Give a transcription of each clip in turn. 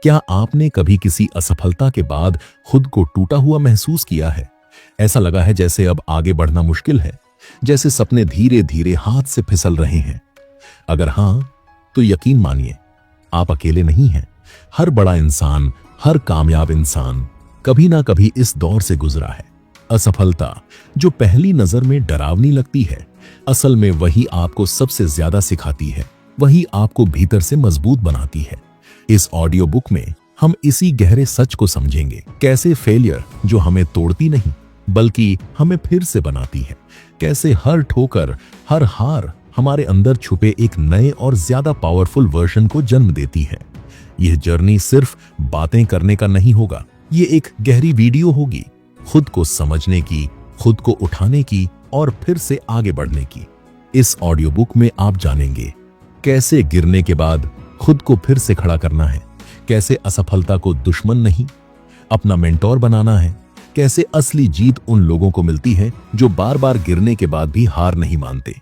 क्या आपने कभी किसी असफलता के बाद खुद को टूटा हुआ महसूस किया है? ऐसा लगा है जैसे अब आगे बढ़ना मुश्किल है, जैसे सपने धीरे धीरे हाथ से फिसल रहे हैं। अगर हां, तो यकीन मानिए, आप अकेले नहीं हैं। हर बड़ा इंसान, हर कामयाब इंसान कभी ना कभी इस दौर से गुजरा है। असफलता जो पहली नजर में डरावनी लगती है, असल में वही आपको सबसे ज्यादा सिखाती है, वही आपको भीतर से मजबूत बनाती है। इस ऑडियो बुक में हम इसी गहरे सच को समझेंगे, कैसे फेलियर जो हमें तोड़ती नहीं बल्कि हमें फिर से बनाती है, कैसे हर ठोकर, हर हार हमारे अंदर छुपे एक नए और ज्यादा पावरफुल वर्जन को जन्म देती है। यह जर्नी सिर्फ बातें करने का नहीं होगा, ये एक गहरी वीडियो होगी, खुद को समझने की, खुद को उठाने की और फिर से आगे बढ़ने की। इस ऑडियो बुक में आप जानेंगे कैसे गिरने के बाद खुद को फिर से खड़ा करना है, कैसे असफलता को दुश्मन नहीं अपना मेंटोर बनाना है, कैसे असली जीत उन लोगों को मिलती है जो बार बार गिरने के बाद भी हार नहीं मानते।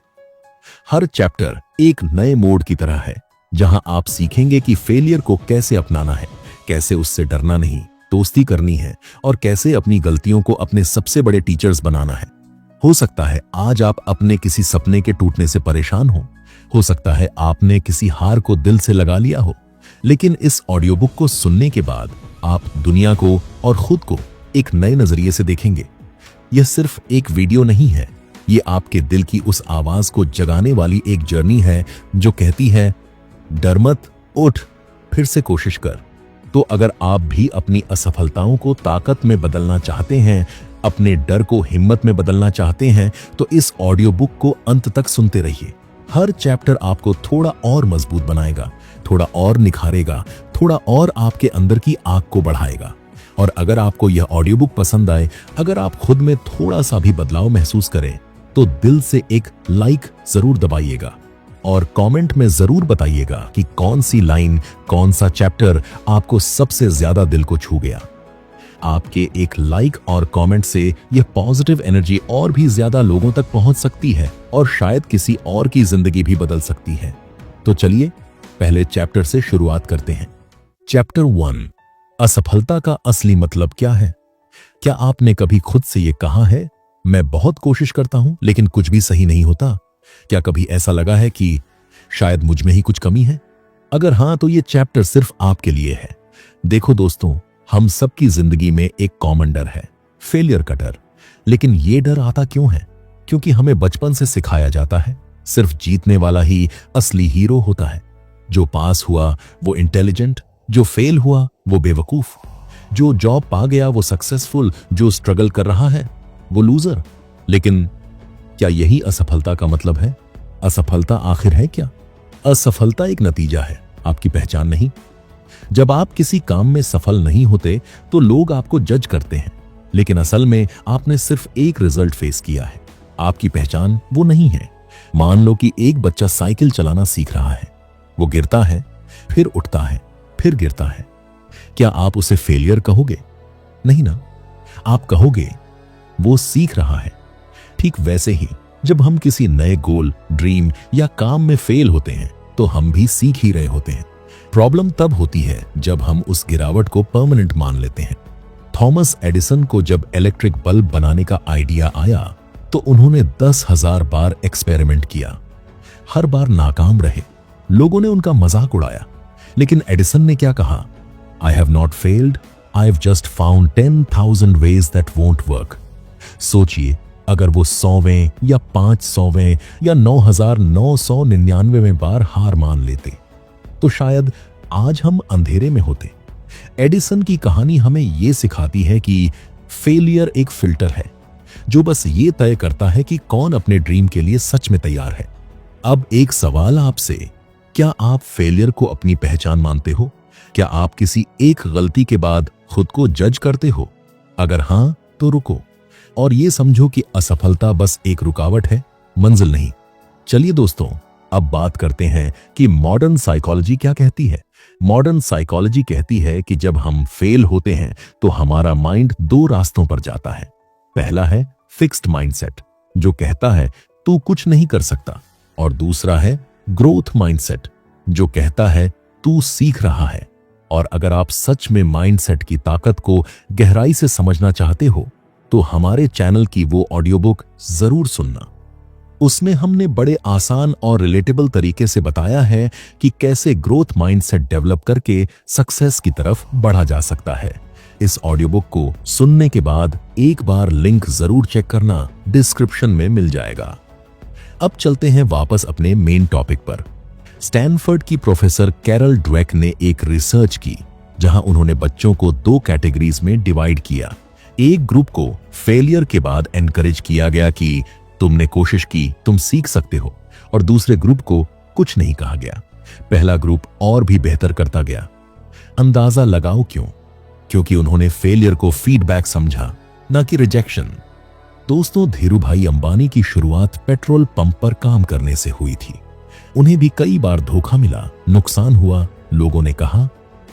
हर चैप्टर एक नए मोड़ की तरह है, जहां आप सीखेंगे कि फेलियर को कैसे अपनाना है, कैसे उससे डरना नहीं, दोस्ती करनी है और कैसे अपनी गलतियों को अपने सबसे बड़े टीचर्स बनाना है। हो सकता है आज आप अपने किसी सपने के टूटने से परेशान हो सकता है आपने किसी हार को दिल से लगा लिया हो, लेकिन इस ऑडियो बुक को सुनने के बाद आप दुनिया को और खुद को एक नए नजरिए से देखेंगे। यह सिर्फ एक वीडियो नहीं है, ये आपके दिल की उस आवाज को जगाने वाली एक जर्नी है जो कहती है, डर मत, उठ, फिर से कोशिश कर। तो अगर आप भी अपनी असफलताओं को ताकत में बदलना चाहते हैं, अपने डर को हिम्मत में बदलना चाहते हैं, तो इस ऑडियो बुक को अंत तक सुनते रहिए। हर चैप्टर आपको थोड़ा और मजबूत बनाएगा, थोड़ा और निखारेगा, थोड़ा और आपके अंदर की आग को बढ़ाएगा। और अगर आपको यह ऑडियो बुक पसंद आए, अगर आप खुद में थोड़ा सा भी बदलाव महसूस करें, तो दिल से एक लाइक जरूर दबाइएगा और कमेंट में जरूर बताइएगा कि कौन सी लाइन, कौन सा चैप्टर आपको सबसे ज्यादा दिल को छू गया। आपके एक लाइक और कमेंट से यह पॉजिटिव एनर्जी और भी ज्यादा लोगों तक पहुंच सकती है और शायद किसी और की जिंदगी भी बदल सकती है। तो चलिए पहले चैप्टर से शुरुआत करते हैं। चैप्टर 1, असफलता का असली मतलब क्या है? क्या आपने कभी खुद से यह कहा है, मैं बहुत कोशिश करता हूं लेकिन कुछ भी सही नहीं होता? क्या कभी ऐसा लगा है कि शायद मुझ में ही कुछ कमी है? अगर हां, तो यह चैप्टर सिर्फ आपके लिए है। देखो दोस्तों, हम सबकी जिंदगी में एक कॉमन डर है, फेलियर का डर। लेकिन यह डर आता क्यों है? क्योंकि हमें बचपन से सिखाया जाता है सिर्फ जीतने वाला ही असली हीरो होता है। जो पास हुआ वो इंटेलिजेंट, जो फेल हुआ वो बेवकूफ, जो जॉब पा गया वो सक्सेसफुल, जो स्ट्रगल कर रहा है वो लूजर। लेकिन क्या यही असफलता का मतलब है? असफलता आखिर है क्या? असफलता एक नतीजा है, आपकी पहचान नहीं। जब आप किसी काम में सफल नहीं होते तो लोग आपको जज करते हैं, लेकिन असल में आपने सिर्फ एक रिजल्ट फेस किया है। आपकी पहचान वो नहीं है। मान लो कि एक बच्चा साइकिल चलाना सीख रहा है, वो गिरता है, फिर उठता है, फिर गिरता है। क्या आप उसे फेलियर कहोगे? नहीं ना, आप कहोगे वो सीख रहा है। ठीक वैसे ही जब हम किसी नए गोल, ड्रीम या काम में फेल होते हैं तो हम भी सीख ही रहे होते हैं। प्रॉब्लम तब होती है जब हम उस गिरावट को परमानेंट मान लेते हैं। थॉमस एडिसन को जब इलेक्ट्रिक बल्ब बनाने का आइडिया आया तो उन्होंने 10,000 बार एक्सपेरिमेंट किया, हर बार नाकाम रहे। लोगों ने उनका मजाक उड़ाया, लेकिन एडिसन ने क्या कहा? I have not failed, I have just found 10,000 ways that won't work. सोचिए, अगर वो 100वें या 500वें या 9,999वें बार हार मान लेते तो शायद आज हम अंधेरे में होते। एडिसन की कहानी हमें यह सिखाती है कि फेलियर एक फिल्टर है जो बस ये तय करता है कि कौन अपने ड्रीम के लिए सच में तैयार है। अब एक सवाल आपसे, क्या आप फेलियर को अपनी पहचान मानते हो? क्या आप किसी एक गलती के बाद खुद को जज करते हो? अगर हां, तो रुको और ये समझो कि असफलता बस एक रुकावट है, मंजिल नहीं। चलिए दोस्तों, अब बात करते हैं कि मॉडर्न साइकोलॉजी क्या कहती है। मॉडर्न साइकोलॉजी कहती है कि जब हम फेल होते हैं तो हमारा माइंड 2 रास्तों पर जाता है। पहला है फिक्स्ड माइंडसेट, जो कहता है तू कुछ नहीं कर सकता, और दूसरा है ग्रोथ माइंडसेट, जो कहता है तू सीख रहा है। और अगर आप सच में माइंडसेट की ताकत को गहराई से समझना चाहते हो तो हमारे चैनल की वो ऑडियो बुक जरूर सुनना। उसमें हमने बड़े आसान और रिलेटेबल तरीके से बताया है कि कैसे ग्रोथ माइंडसेट डेवलप करके सक्सेस की तरफ बढ़ा जा सकता है। इस ऑडियो बुक को सुनने के बाद एक बार लिंक जरूर चेक करना, डिस्क्रिप्शन में मिल जाएगा। अब चलते हैं वापस अपने मेन टॉपिक पर। स्टैनफोर्ड की प्रोफेसर कैरल ड्वेक ने एक रिसर्च की जहां उन्होंने बच्चों को 2 कैटेगरीज में डिवाइड किया। एक ग्रुप को फेलियर के बाद एनकरेज किया गया कि तुमने कोशिश की, तुम सीख सकते हो, और दूसरे ग्रुप को कुछ नहीं कहा गया। पहला ग्रुप और भी बेहतर करता गया। अंदाजा लगाओ क्यों? क्योंकि उन्होंने फेलियर को फीडबैक समझा, ना कि रिजेक्शन। दोस्तों, धीरूभाई अंबानी की शुरुआत पेट्रोल पंप पर काम करने से हुई थी। उन्हें भी कई बार धोखा मिला, नुकसान हुआ, लोगों ने कहा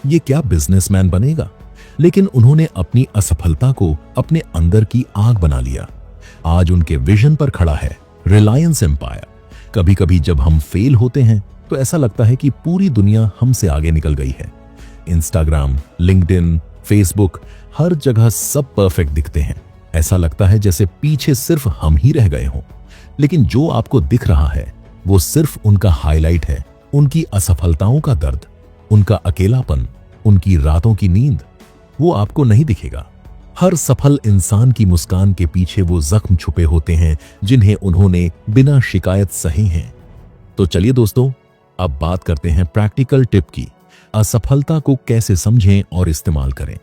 ये क्या बिजनेसमैन बनेगा, लेकिन उन्होंने अपनी असफलता को अपने अंदर की आग बना लिया। आज उनके विजन पर खड़ा है रिलायंस एम्पायर। कभी कभी जब हम फेल होते हैं तो ऐसा लगता है कि पूरी दुनिया हमसे आगे निकल गई है। इंस्टाग्राम, लिंक्डइन, फेसबुक, हर जगह सब परफेक्ट दिखते हैं। ऐसा लगता है जैसे पीछे सिर्फ हम ही रह गए हों। लेकिन जो आपको दिख रहा है वो सिर्फ उनका हाईलाइट है, उनकी असफलताओं का दर्द, उनका अकेलापन, उनकी रातों की नींद, वो आपको नहीं दिखेगा। हर सफल इंसान की मुस्कान के पीछे वो जख्म छुपे होते हैं जिन्हें उन्होंने बिना शिकायत सहे हैं। तो चलिए दोस्तों, अब बात करते हैं प्रैक्टिकल टिप की। असफलता को कैसे समझें और इस्तेमाल करें।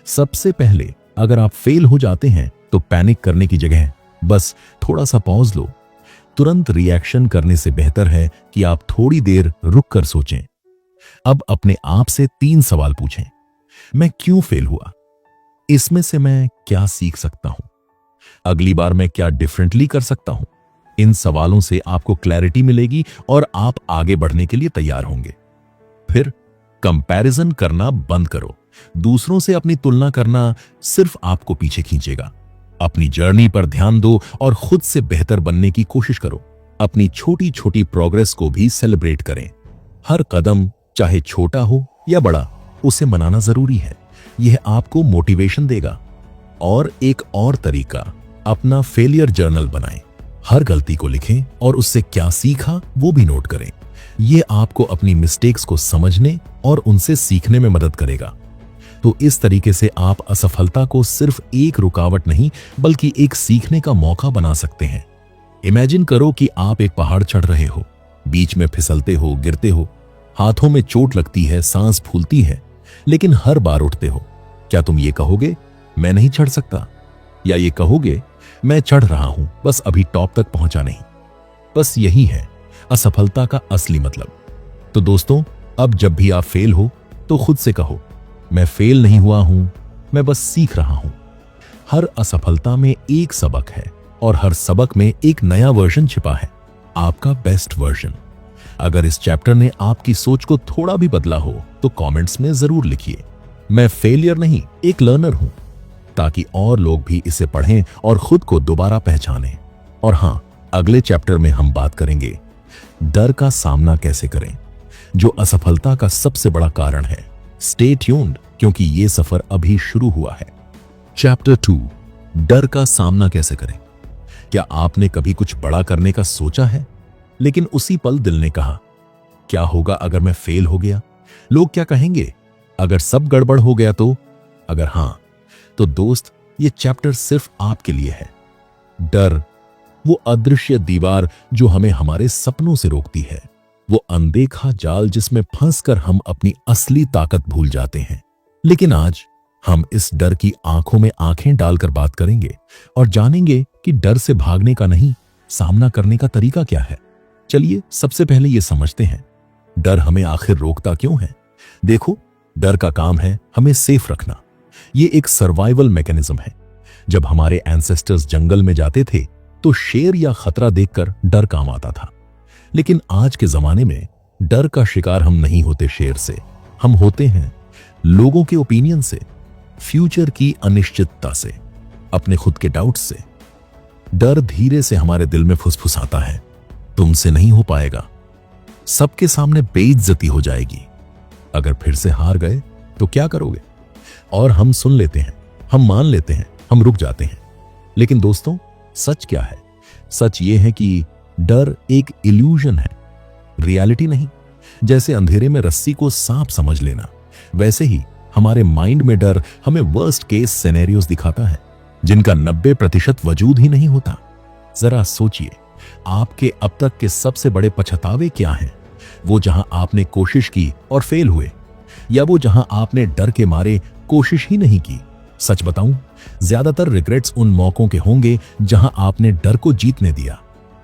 सबसे पहले, अगर आप फेल हो जाते हैं तो पैनिक करने की जगह बस थोड़ा सा पॉज लो। तुरंत रिएक्शन करने से बेहतर है कि आप थोड़ी देर रुक कर सोचें। अब अपने आप से 3 सवाल पूछें। मैं क्यों फेल हुआ? इसमें से मैं क्या सीख सकता हूं? अगली बार मैं क्या डिफरेंटली कर सकता हूं? इन सवालों से आपको क्लैरिटी मिलेगी और आप आगे बढ़ने के लिए तैयार होंगे। फिर कंपैरिजन करना बंद करो। दूसरों से अपनी तुलना करना सिर्फ आपको पीछे खींचेगा। अपनी जर्नी पर ध्यान दो और खुद से बेहतर बनने की कोशिश करो। अपनी छोटी छोटी प्रोग्रेस को भी सेलिब्रेट करें। हर कदम, चाहे छोटा हो या बड़ा, उसे मनाना जरूरी है। यह आपको मोटिवेशन देगा। और एक और तरीका, अपना फेलियर जर्नल बनाएं। हर गलती को लिखें और उससे क्या सीखा वो भी नोट करें। यह आपको अपनी मिस्टेक्स को समझने और उनसे सीखने में मदद करेगा। तो इस तरीके से आप असफलता को सिर्फ एक रुकावट नहीं बल्कि एक सीखने का मौका बना सकते हैं। इमेजिन करो कि आप एक पहाड़ चढ़ रहे हो, बीच में फिसलते हो, गिरते हो, हाथों में चोट लगती है, सांस फूलती है, लेकिन हर बार उठते हो। क्या तुम ये कहोगे मैं नहीं चढ़ सकता, या ये कहोगे मैं चढ़ रहा हूं, बस अभी टॉप तक पहुंचा नहीं? बस यही है असफलता का असली मतलब। तो दोस्तों, अब जब भी आप फेल हो तो खुद से कहो मैं फेल नहीं हुआ हूं, मैं बस सीख रहा हूं। हर असफलता में एक सबक है और हर सबक में एक नया वर्जन छिपा है, आपका बेस्ट वर्जन। अगर इस चैप्टर ने आपकी सोच को थोड़ा भी बदला हो तो कमेंट्स में जरूर लिखिए मैं फेलियर नहीं, एक लर्नर हूं, ताकि और लोग भी इसे पढ़ें और खुद को दोबारा पहचानें। और हां, अगले चैप्टर में हम बात करेंगे डर का सामना कैसे करें, जो असफलता का सबसे बड़ा कारण है। स्टे ट्यून्ड, क्योंकि ये सफर अभी शुरू हुआ है। चैप्टर 2, डर का सामना कैसे करें। क्या आपने कभी कुछ बड़ा करने का सोचा है, लेकिन उसी पल दिल ने कहा क्या होगा अगर मैं फेल हो गया? लोग क्या कहेंगे? अगर सब गड़बड़ हो गया तो? अगर हां, तो दोस्त, ये चैप्टर सिर्फ आपके लिए है। डर, वो अदृश्य दीवार जो हमें हमारे सपनों से रोकती है, वो अनदेखा जाल जिसमें फंसकर हम अपनी असली ताकत भूल जाते हैं। लेकिन आज हम इस डर की आंखों में आंखें डालकर बात करेंगे और जानेंगे कि डर से भागने का नहीं, सामना करने का तरीका क्या है। चलिए सबसे पहले ये समझते हैं, डर हमें आखिर रोकता क्यों है। देखो, डर का काम है हमें सेफ रखना। ये एक सर्वाइवल मैकेनिज्म है। जब हमारे एंसेस्टर्स जंगल में जाते थे तो शेर या खतरा देखकर डर काम आता था। लेकिन आज के जमाने में डर का शिकार हम नहीं होते शेर से, हम होते हैं लोगों के ओपिनियन से, फ्यूचर की अनिश्चितता से, अपने खुद के डाउट्स से। डर धीरे से हमारे दिल में फुसफुसाता है, तुमसे नहीं हो पाएगा, सबके सामने बेइज्जती हो जाएगी, अगर फिर से हार गए तो क्या करोगे? और हम सुन लेते हैं, हम मान लेते हैं, हम रुक जाते हैं। लेकिन दोस्तों, सच क्या है? सच ये है कि डर एक इल्यूजन है, रियलिटी नहीं। जैसे अंधेरे में रस्सी को सांप समझ लेना, वैसे ही हमारे माइंड में डर हमें वर्स्ट केस सिनेरियोस दिखाता है, जिनका 90% वजूद ही नहीं होता। जरा सोचिए, आपके अब तक के सबसे बड़े पछतावे क्या हैं? वो जहां आपने कोशिश की और फेल हुए, या वो जहां आपने डर के मारे कोशिश ही नहीं की? सच बताऊं, ज्यादातर रिग्रेट्स उन मौकों के होंगे जहां आपने डर को जीतने दिया।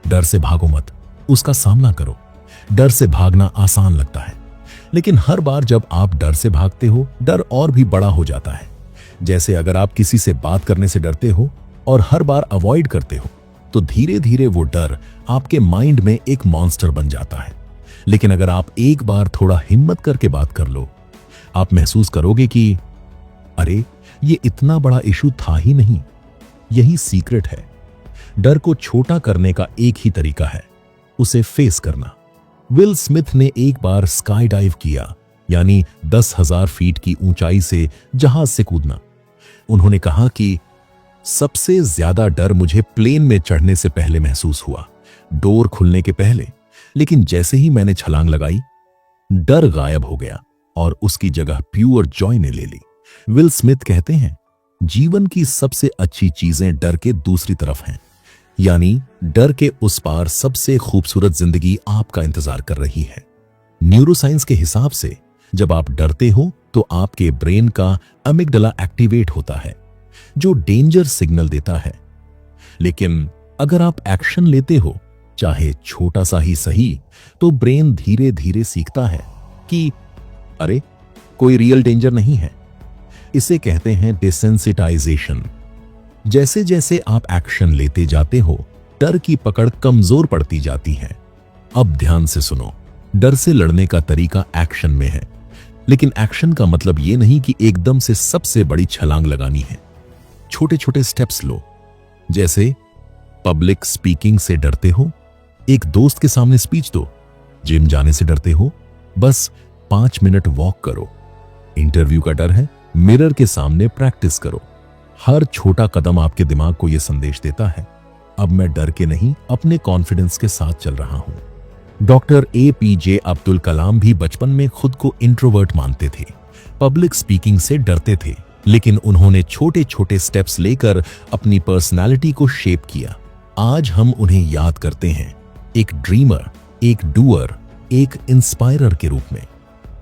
डर से भागो मत, उसका सामना करो। डर से भागना आसान लगता है, लेकिन हर बार जब आप डर से भागते हो, डर और भी बड़ा हो जाता है। जैसे अगर आप किसी से बात करने से डरते हो और हर बार अवॉइड करते हो, तो धीरे धीरे वो डर आपके माइंड में एक मॉन्स्टर बन जाता है। लेकिन अगर आप एक बार थोड़ा हिम्मत करके बात कर लो, आप महसूस करोगे कि अरे, ये इतना बड़ा इशू था ही नहीं। यही सीक्रेट है। डर को छोटा करने का एक ही तरीका है, उसे फेस करना। विल स्मिथ ने एक बार स्काई डाइव किया, यानी 10,000 फीट की ऊंचाई से जहाज से कूदना। उन्होंने कहा कि सबसे ज्यादा डर मुझे प्लेन में चढ़ने से पहले महसूस हुआ, डोर खुलने के पहले। लेकिन जैसे ही मैंने छलांग लगाई, डर गायब हो गया और उसकी जगह प्योर जॉय ने ले ली। विल स्मिथ कहते हैं, जीवन की सबसे अच्छी चीजें डर के दूसरी तरफ हैं, यानी डर के उस पार सबसे खूबसूरत जिंदगी आपका इंतजार कर रही है। न्यूरोसाइंस के हिसाब से जब आप डरते हो तो आपके ब्रेन का अमिगडाला एक्टिवेट होता है, जो डेंजर सिग्नल देता है। लेकिन अगर आप एक्शन लेते हो, चाहे छोटा सा ही सही, तो ब्रेन धीरे धीरे सीखता है कि अरे, कोई रियल डेंजर नहीं है। इसे कहते हैं डिसेंसिटाइजेशन। जैसे जैसे आप एक्शन लेते जाते हो, डर की पकड़ कमजोर पड़ती जाती है। अब ध्यान से सुनो, डर से लड़ने का तरीका एक्शन में है, लेकिन एक्शन का मतलब यह नहीं कि एकदम से सबसे बड़ी छलांग लगानी है। छोटे छोटे स्टेप्स लो। जैसे पब्लिक स्पीकिंग से डरते हो, एक दोस्त के सामने स्पीच दो। जिम जाने से डरते हो, बस 5 मिनट वॉक करो। इंटरव्यू का डर है, मिरर के सामने प्रैक्टिस करो। हर छोटा कदम आपके दिमाग को यह संदेश देता है, अब मैं डर के नहीं, अपने कॉन्फिडेंस के साथ चल रहा हूं। डॉक्टर APJ अब्दुल कलाम भी बचपन में खुद को इंट्रोवर्ट मानते थे, पब्लिक स्पीकिंग से डरते थे, लेकिन उन्होंने छोटे छोटे स्टेप्स लेकर अपनी पर्सनालिटी को शेप किया। आज हम उन्हें याद करते हैं, एक ड्रीमर, एक डूअर, एक इंस्पायरर के रूप में।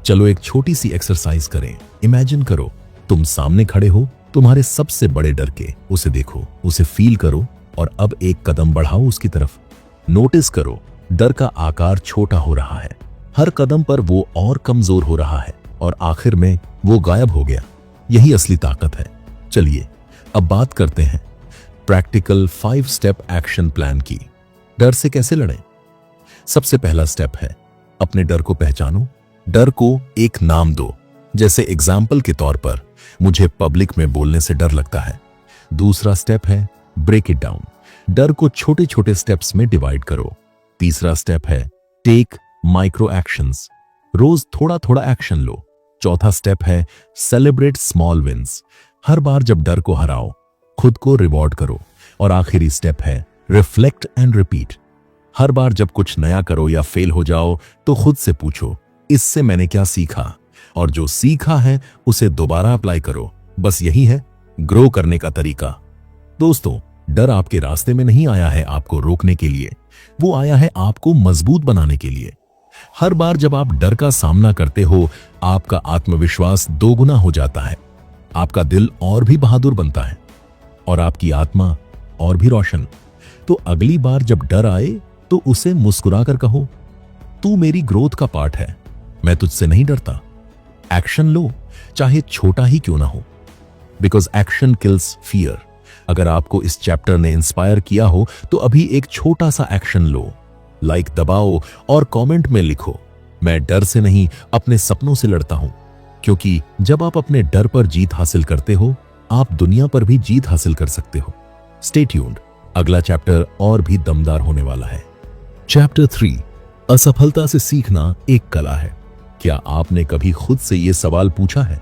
चलो एक छोटी सी एक्सरसाइज करें। इमेजिन करो, तुम सामने खड़े हो तुम्हारे सबसे बड़े डर के। उसे देखो, उसे फील करो और अब एक कदम बढ़ाओ उसकी तरफ। नोटिस करो, डर का आकार छोटा हो रहा है, हर कदम पर वो और कमजोर हो रहा है और आखिर में वो गायब हो गया। यही असली ताकत है। चलिए अब बात करते हैं प्रैक्टिकल 5 स्टेप एक्शन प्लान की। डर से कैसे लड़ें? सबसे पहला स्टेप है, अपने डर को पहचानो। डर को एक नाम दो। जैसे एग्जाम्पल के तौर पर, मुझे पब्लिक में बोलने से डर लगता है। दूसरा स्टेप है, ब्रेक इट डाउन। डर को छोटे छोटे स्टेप्स में डिवाइड करो। तीसरा स्टेप है, टेक माइक्रो एक्शंस। रोज थोड़ा थोड़ा एक्शन लो। चौथा स्टेप है, सेलिब्रेट स्मॉल विंस। हर बार जब डर को हराओ, खुद को रिवॉर्ड करो। और आखिरी स्टेप है, रिफ्लेक्ट एंड रिपीट। हर बार जब कुछ नया करो या फेल हो जाओ, तो खुद से पूछो, इससे मैंने क्या सीखा? और जो सीखा है उसे दोबारा अप्लाई करो। बस यही है ग्रो करने का तरीका। दोस्तों, डर आपके रास्ते में नहीं आया है आपको रोकने के लिए, वो आया है आपको मजबूत बनाने के लिए। हर बार जब आप डर का सामना करते हो, आपका आत्मविश्वास दोगुना हो जाता है, आपका दिल और भी बहादुर बनता है और आपकी आत्मा और भी रोशन। तो अगली बार जब डर आए तो उसे मुस्कुराकर कहो, तू मेरी ग्रोथ का पार्ट है, मैं तुझसे नहीं डरता। एक्शन लो, चाहे छोटा ही क्यों ना हो, बिकॉज एक्शन किल्स फियर। अगर आपको इस चैप्टर ने इंस्पायर किया हो तो अभी एक छोटा सा एक्शन लो, लाइक दबाओ और कमेंट में लिखो, मैं डर से नहीं अपने सपनों से लड़ता हूं। क्योंकि जब आप अपने डर पर जीत हासिल करते हो, आप दुनिया पर भी जीत हासिल कर सकते हो। स्टे ट्यून्ड, अगला चैप्टर और भी दमदार होने वाला है। चैप्टर 3, असफलता से सीखना एक कला है। क्या आपने कभी खुद से यह सवाल पूछा है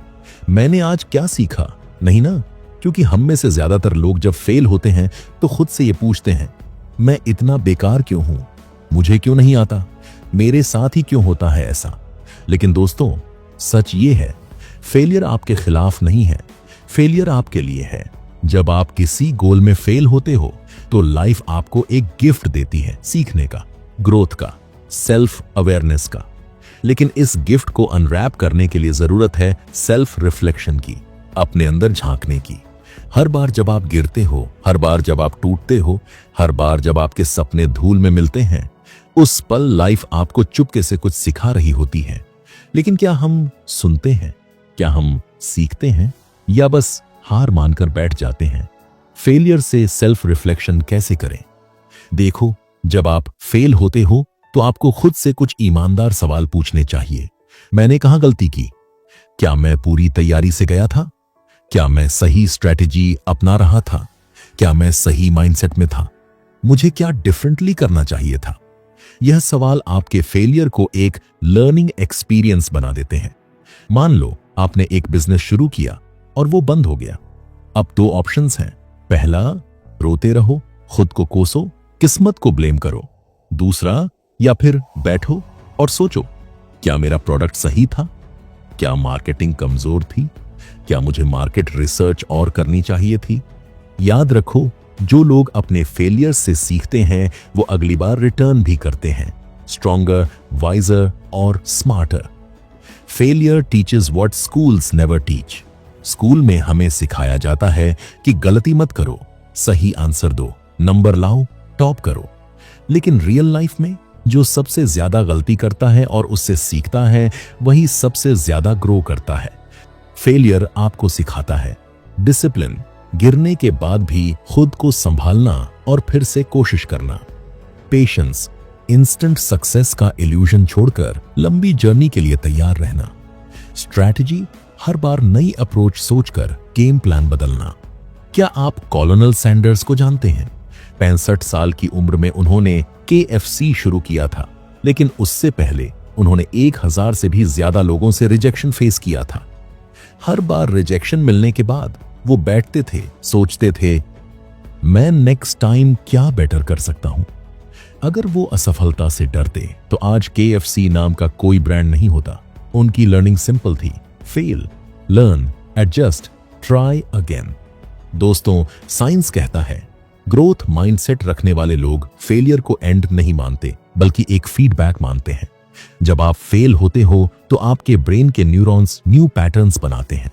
मैंने आज क्या सीखा, नहीं ना। क्योंकि हम में से ज्यादातर लोग जब फेल होते हैं तो खुद से ये पूछते हैं, मैं इतना बेकार क्यों हूं, मुझे क्यों नहीं आता, मेरे साथ ही क्यों होता है ऐसा। लेकिन दोस्तों, सच ये है, फेलियर आपके खिलाफ नहीं है, फेलियर आपके लिए है। जब आप किसी गोल में फेल होते हो तो लाइफ आपको एक गिफ्ट देती है, सीखने का, ग्रोथ का, सेल्फ अवेयरनेस का। लेकिन इस गिफ्ट को अनरैप करने के लिए जरूरत है सेल्फ रिफ्लेक्शन की, अपने अंदर झांकने की। हर बार जब आप गिरते हो, हर बार जब आप टूटते हो, हर बार जब आपके सपने धूल में मिलते हैं, उस पल लाइफ आपको चुपके से कुछ सिखा रही होती है। लेकिन क्या हम सुनते हैं, क्या हम सीखते हैं, या बस हार मानकर बैठ जाते हैं? फेलियर से सेल्फ रिफ्लेक्शन कैसे करें? देखो, जब आप फेल होते हो तो आपको खुद से कुछ ईमानदार सवाल पूछने चाहिए। मैंने कहां गलती की? क्या मैं पूरी तैयारी से गया था? क्या मैं सही स्ट्रेटेजी अपना रहा था? क्या मैं सही माइंडसेट में था? मुझे क्या डिफरेंटली करना चाहिए था? यह सवाल आपके फेलियर को एक लर्निंग एक्सपीरियंस बना देते हैं। मान लो आपने एक बिजनेस शुरू किया और वो बंद हो गया। अब दो ऑप्शंस हैं। पहला, रोते रहो, खुद को कोसो, किस्मत को ब्लेम करो। दूसरा, या फिर बैठो और सोचो, क्या मेरा प्रोडक्ट सही था? क्या मार्केटिंग कमजोर थी? क्या मुझे मार्केट रिसर्च और करनी चाहिए थी? याद रखो, जो लोग अपने फेलियर से सीखते हैं वो अगली बार रिटर्न भी करते हैं, स्ट्रॉन्गर, वाइजर और smarter. Failure teaches what schools never teach. School में हमें सिखाया जाता है कि गलती मत करो, सही आंसर दो, नंबर लाओ, टॉप करो। लेकिन रियल लाइफ में जो सबसे ज्यादा गलती करता है और उससे सीखता है, वही सबसे ज्यादा ग्रो करता है। फेलियर आपको सिखाता है डिसिप्लिन, गिरने के बाद भी खुद को संभालना और फिर से कोशिश करना। पेशेंस, इंस्टेंट सक्सेस का इल्यूजन छोड़कर लंबी जर्नी के लिए तैयार रहना। स्ट्रैटेजी, हर बार नई अप्रोच सोचकर गेम प्लान बदलना। क्या आप कॉलोनल सैंडर्स को जानते हैं? 65 साल की उम्र में उन्होंने KFC शुरू किया था, लेकिन उससे पहले उन्होंने 1000 से भी ज्यादा लोगों से रिजेक्शन फेस किया था। हर बार रिजेक्शन मिलने के बाद वो बैठते थे, सोचते थे, मैं नेक्स्ट टाइम क्या बेटर कर सकता हूं। अगर वो असफलता से डरते तो आज KFC नाम का कोई ब्रांड नहीं होता। उनकी लर्निंग सिंपल थी, fail, learn, adjust, try again. दोस्तों, साइंस कहता है ग्रोथ माइंडसेट रखने वाले लोग फेलियर को एंड नहीं मानते, बल्कि एक फीडबैक मानते हैं। जब आप फेल होते हो तो आपके ब्रेन के न्यूरॉन्स न्यू पैटर्न्स बनाते हैं।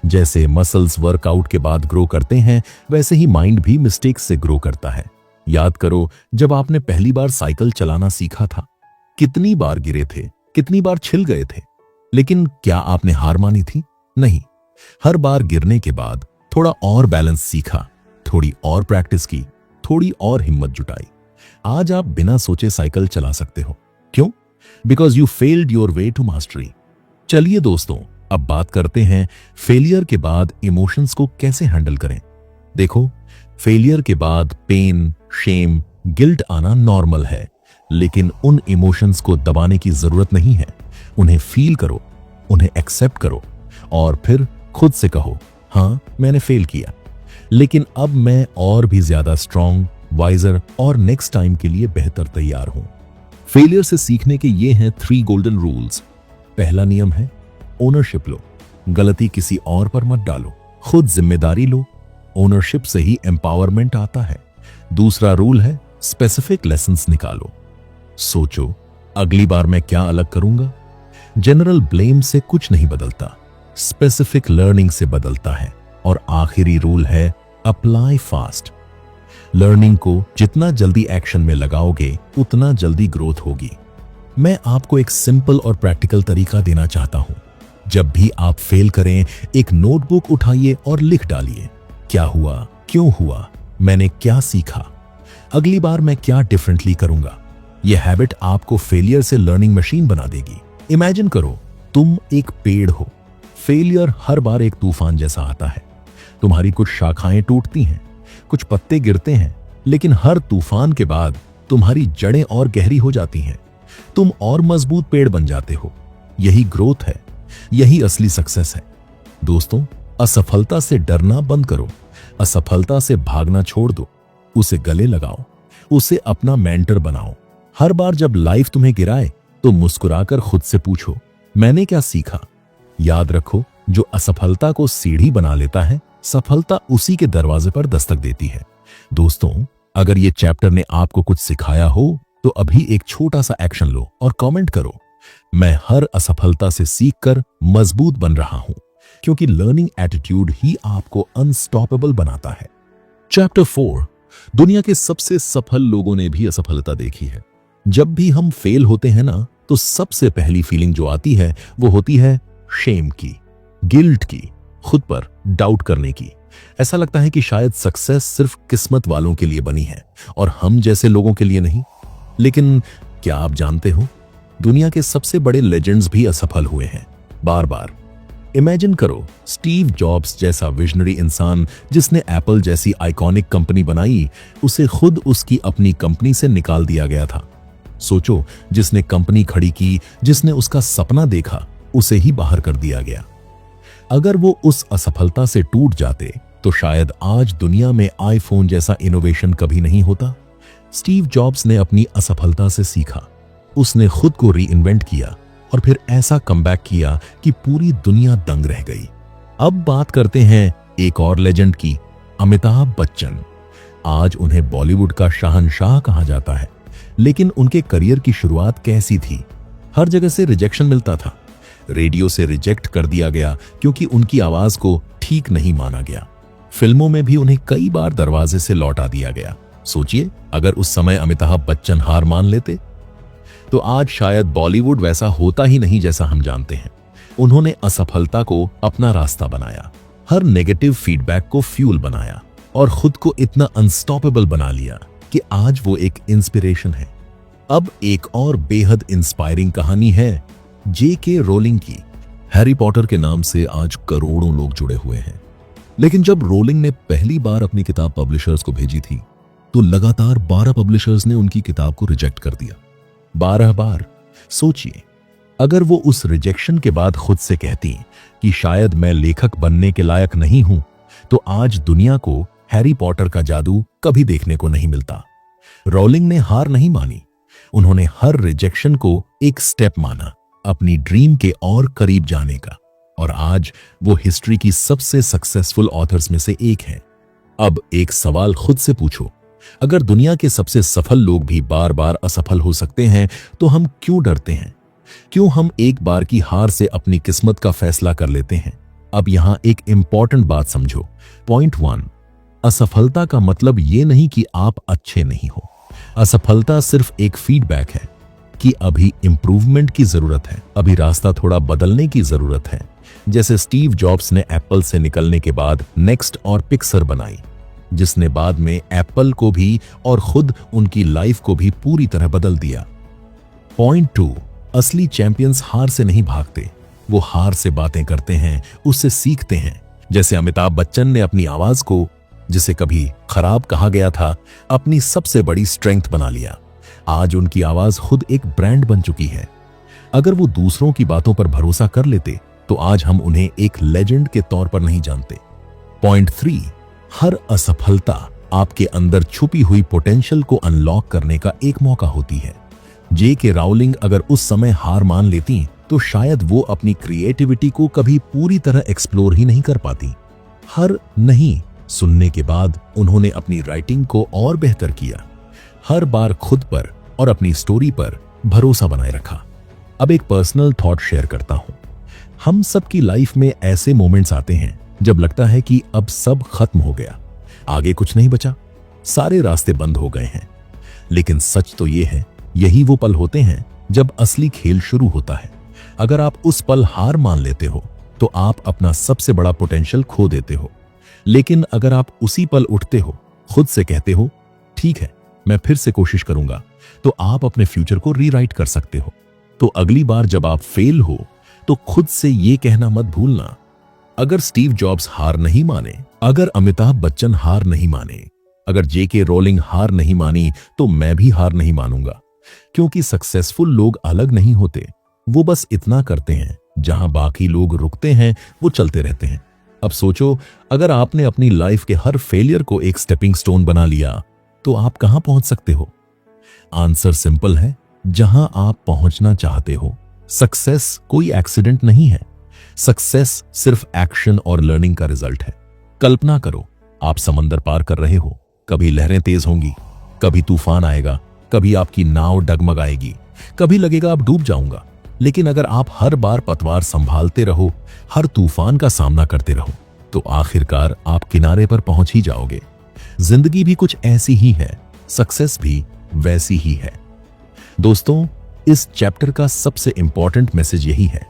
जैसे मसल्स वर्कआउट के बाद ग्रो करते हैं, वैसे ही माइंड भी मिस्टेक्स से ग्रो करता है। याद करो, जब आपने पहली बार साइकिल चलाना सीखा था, कितनी बार गिरे थे, कितनी बार छिल गए थे, लेकिन क्या आपने हार मानी थी? नहीं। हर बार गिरने के बाद थोड़ा और बैलेंस सीखा, थोड़ी और प्रैक्टिस की, थोड़ी और हिम्मत जुटाई। आज आप बिना सोचे साइकिल चला सकते हो। क्यों? Because you failed your way to mastery. चलिए दोस्तों, अब बात करते हैं फेलियर के बाद इमोशंस को कैसे हैंडल करें। देखो, फेलियर के बाद पेन, शेम, गिल्ट आना नॉर्मल है, लेकिन उन इमोशंस को दबाने की जरूरत नहीं है। उन्हें फील करो, उन्हें एक्सेप्ट करो और फिर खुद से कहो, हाँ मैंने फेल किया, लेकिन अब मैं और भी ज्यादा स्ट्रॉन्ग, वाइजर और नेक्स्ट टाइम के लिए बेहतर तैयार हूं। फेलियर से सीखने के ये हैं 3 गोल्डन रूल्स। पहला नियम है ओनरशिप लो, गलती किसी और पर मत डालो, खुद जिम्मेदारी लो। ओनरशिप से ही एम्पावरमेंट आता है। दूसरा रूल है स्पेसिफिक लेसन्स निकालो। सोचो, अगली बार मैं क्या अलग करूंगा। जनरल ब्लेम से कुछ नहीं बदलता, स्पेसिफिक लर्निंग से बदलता है। और आखिरी रूल है अप्लाई फास्ट। लर्निंग को जितना जल्दी एक्शन में लगाओगे, उतना जल्दी ग्रोथ होगी। मैं आपको एक सिंपल और प्रैक्टिकल तरीका देना चाहता हूं। जब भी आप फेल करें, एक नोटबुक उठाइए और लिख डालिए, क्या हुआ, क्यों हुआ, मैंने क्या सीखा, अगली बार मैं क्या डिफरेंटली करूंगा। यह हैबिट आपको फेलियर से लर्निंग मशीन बना देगी। इमेजिन करो, तुम एक पेड़ हो। फेलियर हर बार एक तूफान जैसा आता है। तुम्हारी कुछ शाखाएं टूटती हैं, कुछ पत्ते गिरते हैं, लेकिन हर तूफान के बाद तुम्हारी जड़ें और गहरी हो जाती हैं। तुम और मजबूत पेड़ बन जाते हो। यही ग्रोथ है, यही असली सक्सेस है। दोस्तों, असफलता से डरना बंद करो, असफलता से भागना छोड़ दो, उसे गले लगाओ, उसे अपना मेंटर बनाओ। हर बार जब लाइफ तुम्हें गिराए तो मुस्कुराकर खुद से पूछो, मैंने क्या सीखा? याद रखो, जो असफलता को सीढ़ी बना लेता है, सफलता उसी के दरवाजे पर दस्तक देती है। दोस्तों, अगर ये चैप्टर ने आपको कुछ सिखाया हो तो अभी एक छोटा सा एक्शन लो और कमेंट करो, मैं हर असफलता से सीखकर मजबूत बन रहा हूं, क्योंकि लर्निंग एटीट्यूड ही आपको अनस्टॉपेबल बनाता है। चैप्टर 4, दुनिया के सबसे सफल लोगों ने भी असफलता देखी है। जब भी हम फेल होते हैं ना, तो सबसे पहली फीलिंग जो आती है वो होती है शेम की, गिल्ट की, खुद पर डाउट करने की। ऐसा लगता है कि शायद सक्सेस सिर्फ किस्मत वालों के लिए बनी है और हम जैसे लोगों के लिए नहीं। लेकिन क्या आप जानते हो, दुनिया के सबसे बड़े लेजेंड्स भी असफल हुए हैं, बार बार। इमेजिन करो, स्टीव जॉब्स जैसा विजनरी इंसान जिसने एप्पल जैसी आइकॉनिक कंपनी बनाई, उसे खुद उसकी अपनी कंपनी से निकाल दिया गया था। सोचो, जिसने कंपनी खड़ी की, जिसने उसका सपना देखा, उसे ही बाहर कर दिया गया। अगर वो उस असफलता से टूट जाते तो शायद आज दुनिया में आईफोन जैसा इनोवेशन कभी नहीं होता। स्टीव जॉब्स ने अपनी असफलता से सीखा, उसने खुद को रीइन्वेंट किया और फिर ऐसा कमबैक किया कि पूरी दुनिया दंग रह गई। अब बात करते हैं एक और लेजेंड की, अमिताभ बच्चन। आज उन्हें बॉलीवुड का शहंशाह कहा जाता है, लेकिन उनके करियर की शुरुआत कैसी थी? हर जगह से रिजेक्शन मिलता था। रेडियो से रिजेक्ट कर दिया गया क्योंकि उनकी आवाज को ठीक नहीं माना गया। फिल्मों में भी उन्हें कई बार दरवाजे से लौटा दिया गया। सोचिए, अगर उस समय अमिताभ बच्चन हार मान लेते तो आज शायद बॉलीवुड वैसा होता ही नहीं जैसा हम जानते हैं। उन्होंने असफलता को अपना रास्ता बनाया, हर नेगेटिव फीडबैक को फ्यूल बनाया और खुद को इतना अनस्टॉपेबल बना लिया कि आज वो एक इंस्पिरेशन है। अब एक और बेहद इंस्पायरिंग कहानी है J.K. रोलिंग की। हैरी पॉटर के नाम से आज करोड़ों लोग जुड़े हुए हैं, लेकिन जब रोलिंग ने पहली बार अपनी किताब पब्लिशर्स को भेजी थी तो लगातार 12 पब्लिशर्स ने उनकी किताब को रिजेक्ट कर दिया। 12 बार। सोचिए, अगर वो उस रिजेक्शन के बाद खुद से कहती कि शायद मैं लेखक बनने के लायक नहीं हूं, तो आज दुनिया को हैरी पॉटर का जादू कभी देखने को नहीं मिलता। रोलिंग ने हार नहीं मानी, उन्होंने हर रिजेक्शन को एक स्टेप माना, अपनी ड्रीम के और करीब जाने का, और आज वो हिस्ट्री की सबसे सक्सेसफुल ऑथर्स में से एक हैं। अब एक सवाल खुद से पूछो, अगर दुनिया के सबसे सफल लोग भी बार बार असफल हो सकते हैं तो हम क्यों डरते हैं? क्यों हम एक बार की हार से अपनी किस्मत का फैसला कर लेते हैं? अब यहां एक इंपॉर्टेंट बात समझो। पॉइंट 1, असफलता का मतलब ये नहीं कि आप अच्छे नहीं हो। असफलता सिर्फ एक फीडबैक है कि अभी इंप्रूवमेंट की जरूरत है, अभी रास्ता थोड़ा बदलने की जरूरत है। जैसे स्टीव जॉब्स ने एप्पल से निकलने के बाद नेक्स्ट और पिक्सर बनाई, जिसने बाद में एप्पल को भी और खुद उनकी लाइफ को भी पूरी तरह बदल दिया। पॉइंट 2, असली चैंपियंस हार से नहीं भागते, वो हार से बातें करते हैं, उससे सीखते हैं। जैसे अमिताभ बच्चन ने अपनी आवाज को, जिसे कभी खराब कहा गया था, अपनी सबसे बड़ी स्ट्रेंथ बना लिया। आज उनकी आवाज खुद एक ब्रांड बन चुकी है। अगर वो दूसरों की बातों पर भरोसा कर लेते तो आज हम उन्हें एक लेजेंड के तौर पर नहीं जानते। पॉइंट 3, हर असफलता आपके अंदर छुपी हुई पोटेंशियल को अनलॉक करने का एक मौका होती है। J.K. राउलिंग अगर उस समय हार मान लेती तो शायद वो अपनी क्रिएटिविटी को कभी पूरी तरह एक्सप्लोर ही नहीं कर पाती। हर नहीं सुनने के बाद उन्होंने अपनी राइटिंग को और बेहतर किया, हर बार खुद पर और अपनी स्टोरी पर भरोसा बनाए रखा। अब एक पर्सनल थॉट शेयर करता हूं। हम सबकी लाइफ में ऐसे मोमेंट्स आते हैं जब लगता है कि अब सब खत्म हो गया, आगे कुछ नहीं बचा, सारे रास्ते बंद हो गए हैं। लेकिन सच तो ये है, यही वो पल होते हैं जब असली खेल शुरू होता है। अगर आप उस पल हार मान लेते हो तो आप अपना सबसे बड़ा पोटेंशियल खो देते हो। लेकिन अगर आप उसी पल उठते हो, खुद से कहते हो ठीक है मैं फिर से कोशिश करूंगा, तो आप अपने फ्यूचर को रीराइट कर सकते हो। तो अगली बार जब आप फेल हो तो खुद से ये कहना मत भूलना, अगर स्टीव जॉब्स हार नहीं माने, अगर अमिताभ बच्चन हार नहीं माने, अगर J.K. रोलिंग हार नहीं मानी, तो मैं भी हार नहीं मानूंगा। क्योंकि सक्सेसफुल लोग अलग नहीं होते, वो बस इतना करते हैं जहां बाकी लोग रुकते हैं वो चलते रहते हैं। अब सोचो, अगर आपने अपनी लाइफ के हर फेलियर को एक स्टेपिंग स्टोन बना लिया तो आप कहां पहुंच सकते हो? आंसर सिंपल है, जहां आप पहुंचना चाहते हो। सक्सेस कोई एक्सीडेंट नहीं है। सक्सेस सिर्फ एक्शन और लर्निंग का रिजल्ट है। कल्पना करो, आप समंदर पार कर रहे हो। कभी लहरें तेज होंगी, कभी तूफान आएगा, कभी आपकी नाव डगमगाएगी, कभी लगेगा आप डूब जाऊंगा। लेकिन अगर आप हर बार पतवार संभालते रहो, हर तूफान का सामना करते रहो, तो आखिरकार आप किनारे पर पहुंच ही जाओगे। जिंदगी भी कुछ ऐसी ही है, सक्सेस भी वैसी ही है। दोस्तों, इस चैप्टर का सबसे इंपॉर्टेंट मैसेज यही है,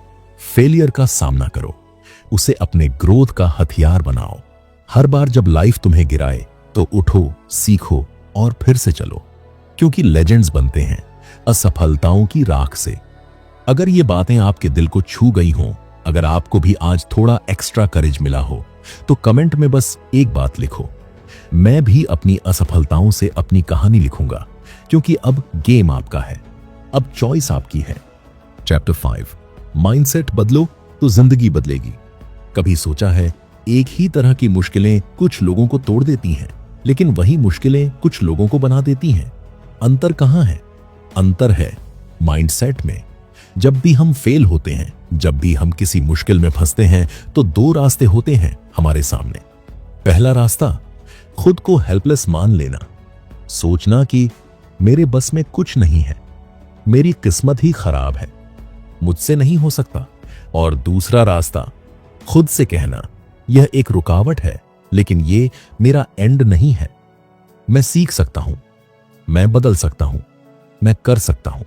फेलियर का सामना करो, उसे अपने ग्रोथ का हथियार बनाओ। हर बार जब लाइफ तुम्हें गिराए तो उठो, सीखो और फिर से चलो, क्योंकि लेजेंड्स बनते हैं असफलताओं की राख से। अगर ये बातें आपके दिल को छू गई हों, अगर आपको भी आज थोड़ा एक्स्ट्रा करेज मिला हो, तो कमेंट में बस एक बात लिखो, मैं भी अपनी असफलताओं से अपनी कहानी लिखूंगा, क्योंकि अब गेम आपका है, अब चॉइस आपकी है। चैप्टर 5, माइंडसेट बदलो तो जिंदगी बदलेगी। कभी सोचा है, एक ही तरह की मुश्किलें कुछ लोगों को तोड़ देती हैं, लेकिन वही मुश्किलें कुछ लोगों को बना देती हैं। अंतर कहां है? अंतर है माइंडसेट में। जब भी हम फेल होते हैं, जब भी हम किसी मुश्किल में फंसते हैं, तो दो रास्ते होते हैं हमारे सामने। पहला रास्ता, खुद को हेल्पलेस मान लेना, सोचना कि मेरे बस में कुछ नहीं है, मेरी किस्मत ही खराब है, मुझसे नहीं हो सकता। और दूसरा रास्ता, खुद से कहना, यह एक रुकावट है, लेकिन ये मेरा एंड नहीं है, मैं सीख सकता हूं, मैं बदल सकता हूं, मैं कर सकता हूं।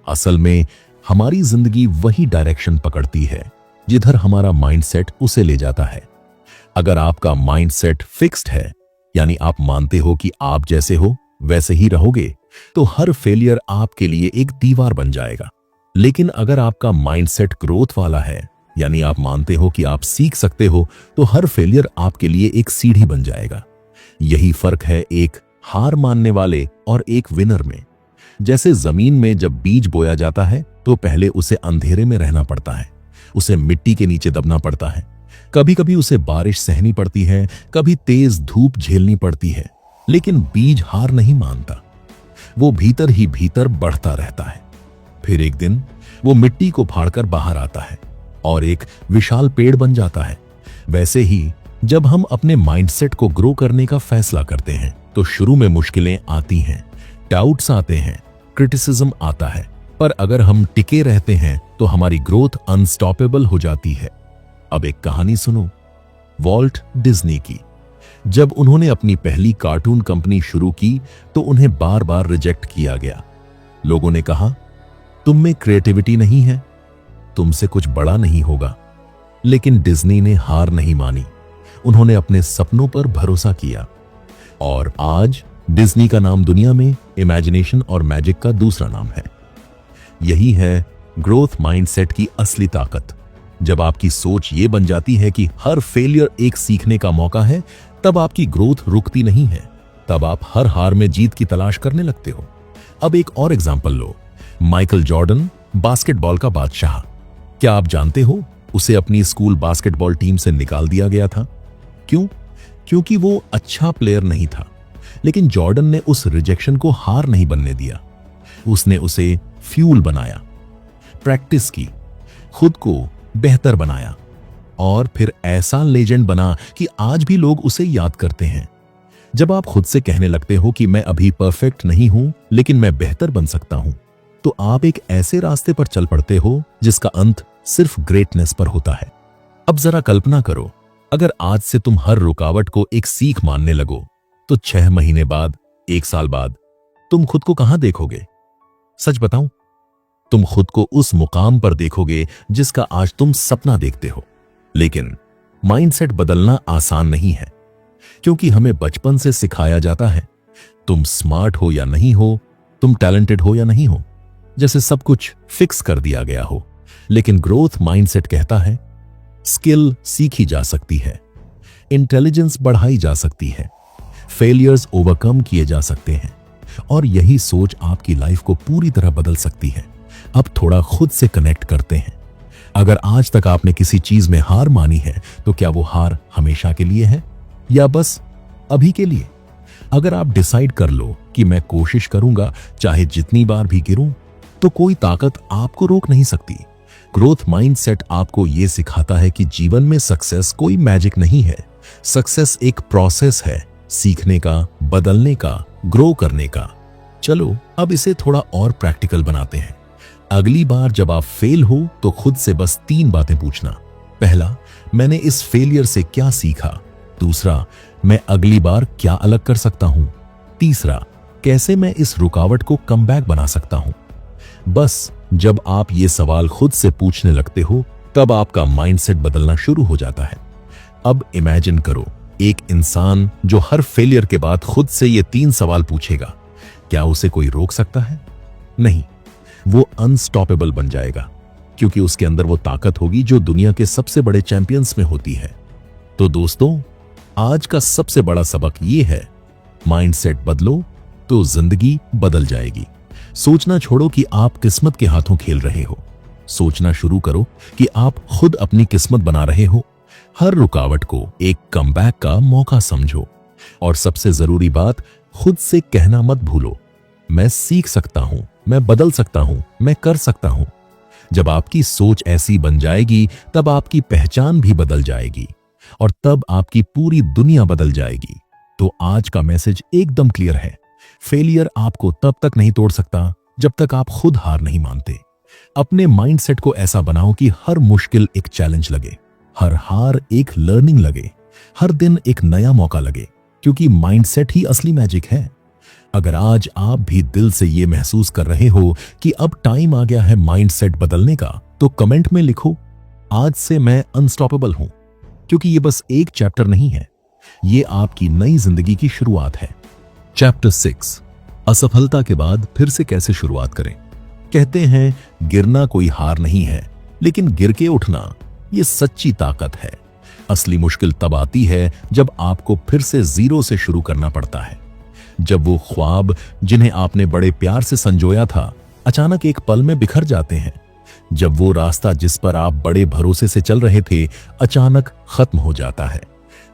असल में हमारी जिंदगी वही डायरेक्शन पकड़ती है जिधर हमारा माइंडसेट उसे ले जाता है। अगर आपका माइंडसेट फिक्स्ड है, यानी आप मानते हो कि आप जैसे हो वैसे ही रहोगे, तो हर फेलियर आपके लिए एक दीवार बन जाएगा। लेकिन अगर आपका माइंडसेट ग्रोथ वाला है, यानी आप मानते हो कि आप सीख सकते हो, तो हर फेलियर आपके लिए एक सीढ़ी बन जाएगा। यही फर्क है एक हार मानने वाले और एक विनर में। जैसे जमीन में जब बीज बोया जाता है तो पहले उसे अंधेरे में रहना पड़ता है, उसे मिट्टी के नीचे दबना पड़ता है, कभी कभी उसे बारिश सहनी पड़ती है, कभी तेज धूप झेलनी पड़ती है, लेकिन बीज हार नहीं मानता, वो भीतर ही भीतर बढ़ता रहता है। फिर एक दिन वो मिट्टी को फाड़कर बाहर आता है और एक विशाल पेड़ बन जाता है। वैसे ही जब हम अपने माइंडसेट को ग्रो करने का फैसला करते हैं, तो शुरू में मुश्किलें आती हैं, डाउट्स आते हैं, क्रिटिसिज्म आता है, पर अगर हम टिके रहते हैं तो हमारी ग्रोथ अनस्टॉपेबल हो जाती है। अब एक कहानी सुनो, वॉल्ट डिज्नी की। जब उन्होंने अपनी पहली कार्टून कंपनी शुरू की तो उन्हें बार बार रिजेक्ट किया गया। लोगों ने कहा, तुम में क्रिएटिविटी नहीं है, तुमसे कुछ बड़ा नहीं होगा। लेकिन डिज्नी ने हार नहीं मानी, उन्होंने अपने सपनों पर भरोसा किया, और आज डिज्नी का नाम दुनिया में इमेजिनेशन और मैजिक का दूसरा नाम है। यही है ग्रोथ माइंडसेट की असली ताकत। जब आपकी सोच ये बन जाती है कि हर फेलियर एक सीखने का मौका है, तब आपकी ग्रोथ रुकती नहीं है, तब आप हर हार में जीत की तलाश करने लगते हो। अब एक और एग्जांपल लो, माइकल जॉर्डन, बास्केटबॉल का बादशाह। क्या आप जानते हो, उसे अपनी स्कूल बास्केटबॉल टीम से निकाल दिया गया था। क्यों? क्योंकि वो अच्छा प्लेयर नहीं था। लेकिन जॉर्डन ने उस रिजेक्शन को हार नहीं बनने दिया, उसने उसे फ्यूल बनाया, प्रैक्टिस की, खुद को बेहतर बनाया, और फिर ऐसा लेजेंड बना कि आज भी लोग उसे याद करते हैं। जब आप खुद से कहने लगते हो कि मैं अभी परफेक्ट नहीं हूं, लेकिन मैं बेहतर बन सकता हूं, तो आप एक ऐसे रास्ते पर चल पड़ते हो जिसका अंत सिर्फ ग्रेटनेस पर होता है। अब जरा कल्पना करो, अगर आज से तुम हर रुकावट को एक सीख मानने लगो, तो 6 महीने बाद, 1 साल बाद तुम खुद को कहां देखोगे? सच बताऊं, तुम खुद को उस मुकाम पर देखोगे जिसका आज तुम सपना देखते हो। लेकिन माइंडसेट बदलना आसान नहीं है, क्योंकि हमें बचपन से सिखाया जाता है, तुम स्मार्ट हो या नहीं हो, तुम टैलेंटेड हो या नहीं हो, जैसे सब कुछ फिक्स कर दिया गया हो। लेकिन ग्रोथ माइंडसेट कहता है, स्किल सीखी जा सकती है, इंटेलिजेंस बढ़ाई जा सकती है, फेलियर्स ओवरकम किए जा सकते हैं, और यही सोच आपकी लाइफ को पूरी तरह बदल सकती है। अब थोड़ा खुद से कनेक्ट करते हैं। अगर आज तक आपने किसी चीज में हार मानी है तो क्या वो हार हमेशा के लिए है या बस अभी के लिए? अगर आप डिसाइड कर लो कि मैं कोशिश करूंगा चाहे जितनी बार भी गिरूं, तो कोई ताकत आपको रोक नहीं सकती। ग्रोथ माइंडसेट आपको यह सिखाता है कि जीवन में सक्सेस कोई मैजिक नहीं है। सक्सेस एक प्रोसेस है, सीखने का, बदलने का, ग्रो करने का। चलो अब इसे थोड़ा और प्रैक्टिकल बनाते हैं। अगली बार जब आप फेल हो तो खुद से बस 3 बातें पूछना। पहला, मैंने इस फेलियर से क्या सीखा? दूसरा, मैं अगली बार क्या अलग कर सकता हूं? तीसरा, कैसे मैं इस रुकावट को कमबैक बना सकता हूं? बस जब आप ये सवाल खुद से पूछने लगते हो तब आपका माइंडसेट बदलना शुरू हो जाता है। अब इमेजिन करो एक इंसान जो हर फेलियर के बाद खुद से ये 3 सवाल पूछेगा। क्या उसे कोई रोक सकता है? नहीं, वो अनस्टॉपेबल बन जाएगा, क्योंकि उसके अंदर वो ताकत होगी जो दुनिया के सबसे बड़े चैंपियंस में होती है। तो दोस्तों, आज का सबसे बड़ा सबक ये है, माइंडसेट बदलो तो जिंदगी बदल जाएगी। सोचना छोड़ो कि आप किस्मत के हाथों खेल रहे हो। सोचना शुरू करो कि आप खुद अपनी किस्मत बना रहे हो। हर रुकावट को एक कमबैक का मौका समझो। और सबसे जरूरी बात, खुद से कहना मत भूलो, मैं सीख सकता हूं, मैं बदल सकता हूं, मैं कर सकता हूं। जब आपकी सोच ऐसी बन जाएगी तब आपकी पहचान भी बदल जाएगी और तब आपकी पूरी दुनिया बदल जाएगी। तो आज का मैसेज एकदम क्लियर है, फेलियर आपको तब तक नहीं तोड़ सकता जब तक आप खुद हार नहीं मानते। अपने माइंडसेट को ऐसा बनाओ कि हर मुश्किल एक चैलेंज लगे, हर हार एक लर्निंग लगे, हर दिन एक नया मौका लगे, क्योंकि माइंडसेट ही असली मैजिक है। अगर आज आप भी दिल से ये महसूस कर रहे हो कि अब टाइम आ गया है माइंडसेट बदलने का, तो कमेंट में लिखो, आज से मैं अनस्टॉपेबल हूं। क्योंकि ये बस एक चैप्टर नहीं है, ये आपकी नई जिंदगी की शुरुआत है। चैप्टर 6, असफलता के बाद फिर से कैसे शुरुआत करें। कहते हैं गिरना कोई हार नहीं है, लेकिन गिर के उठना ये सच्ची ताकत है। असली मुश्किल तब आती है जब आपको फिर से जीरो से शुरू करना पड़ता है। जब वो ख्वाब जिन्हें आपने बड़े प्यार से संजोया था अचानक एक पल में बिखर जाते हैं। जब वो रास्ता जिस पर आप बड़े भरोसे से चल रहे थे अचानक खत्म हो जाता है,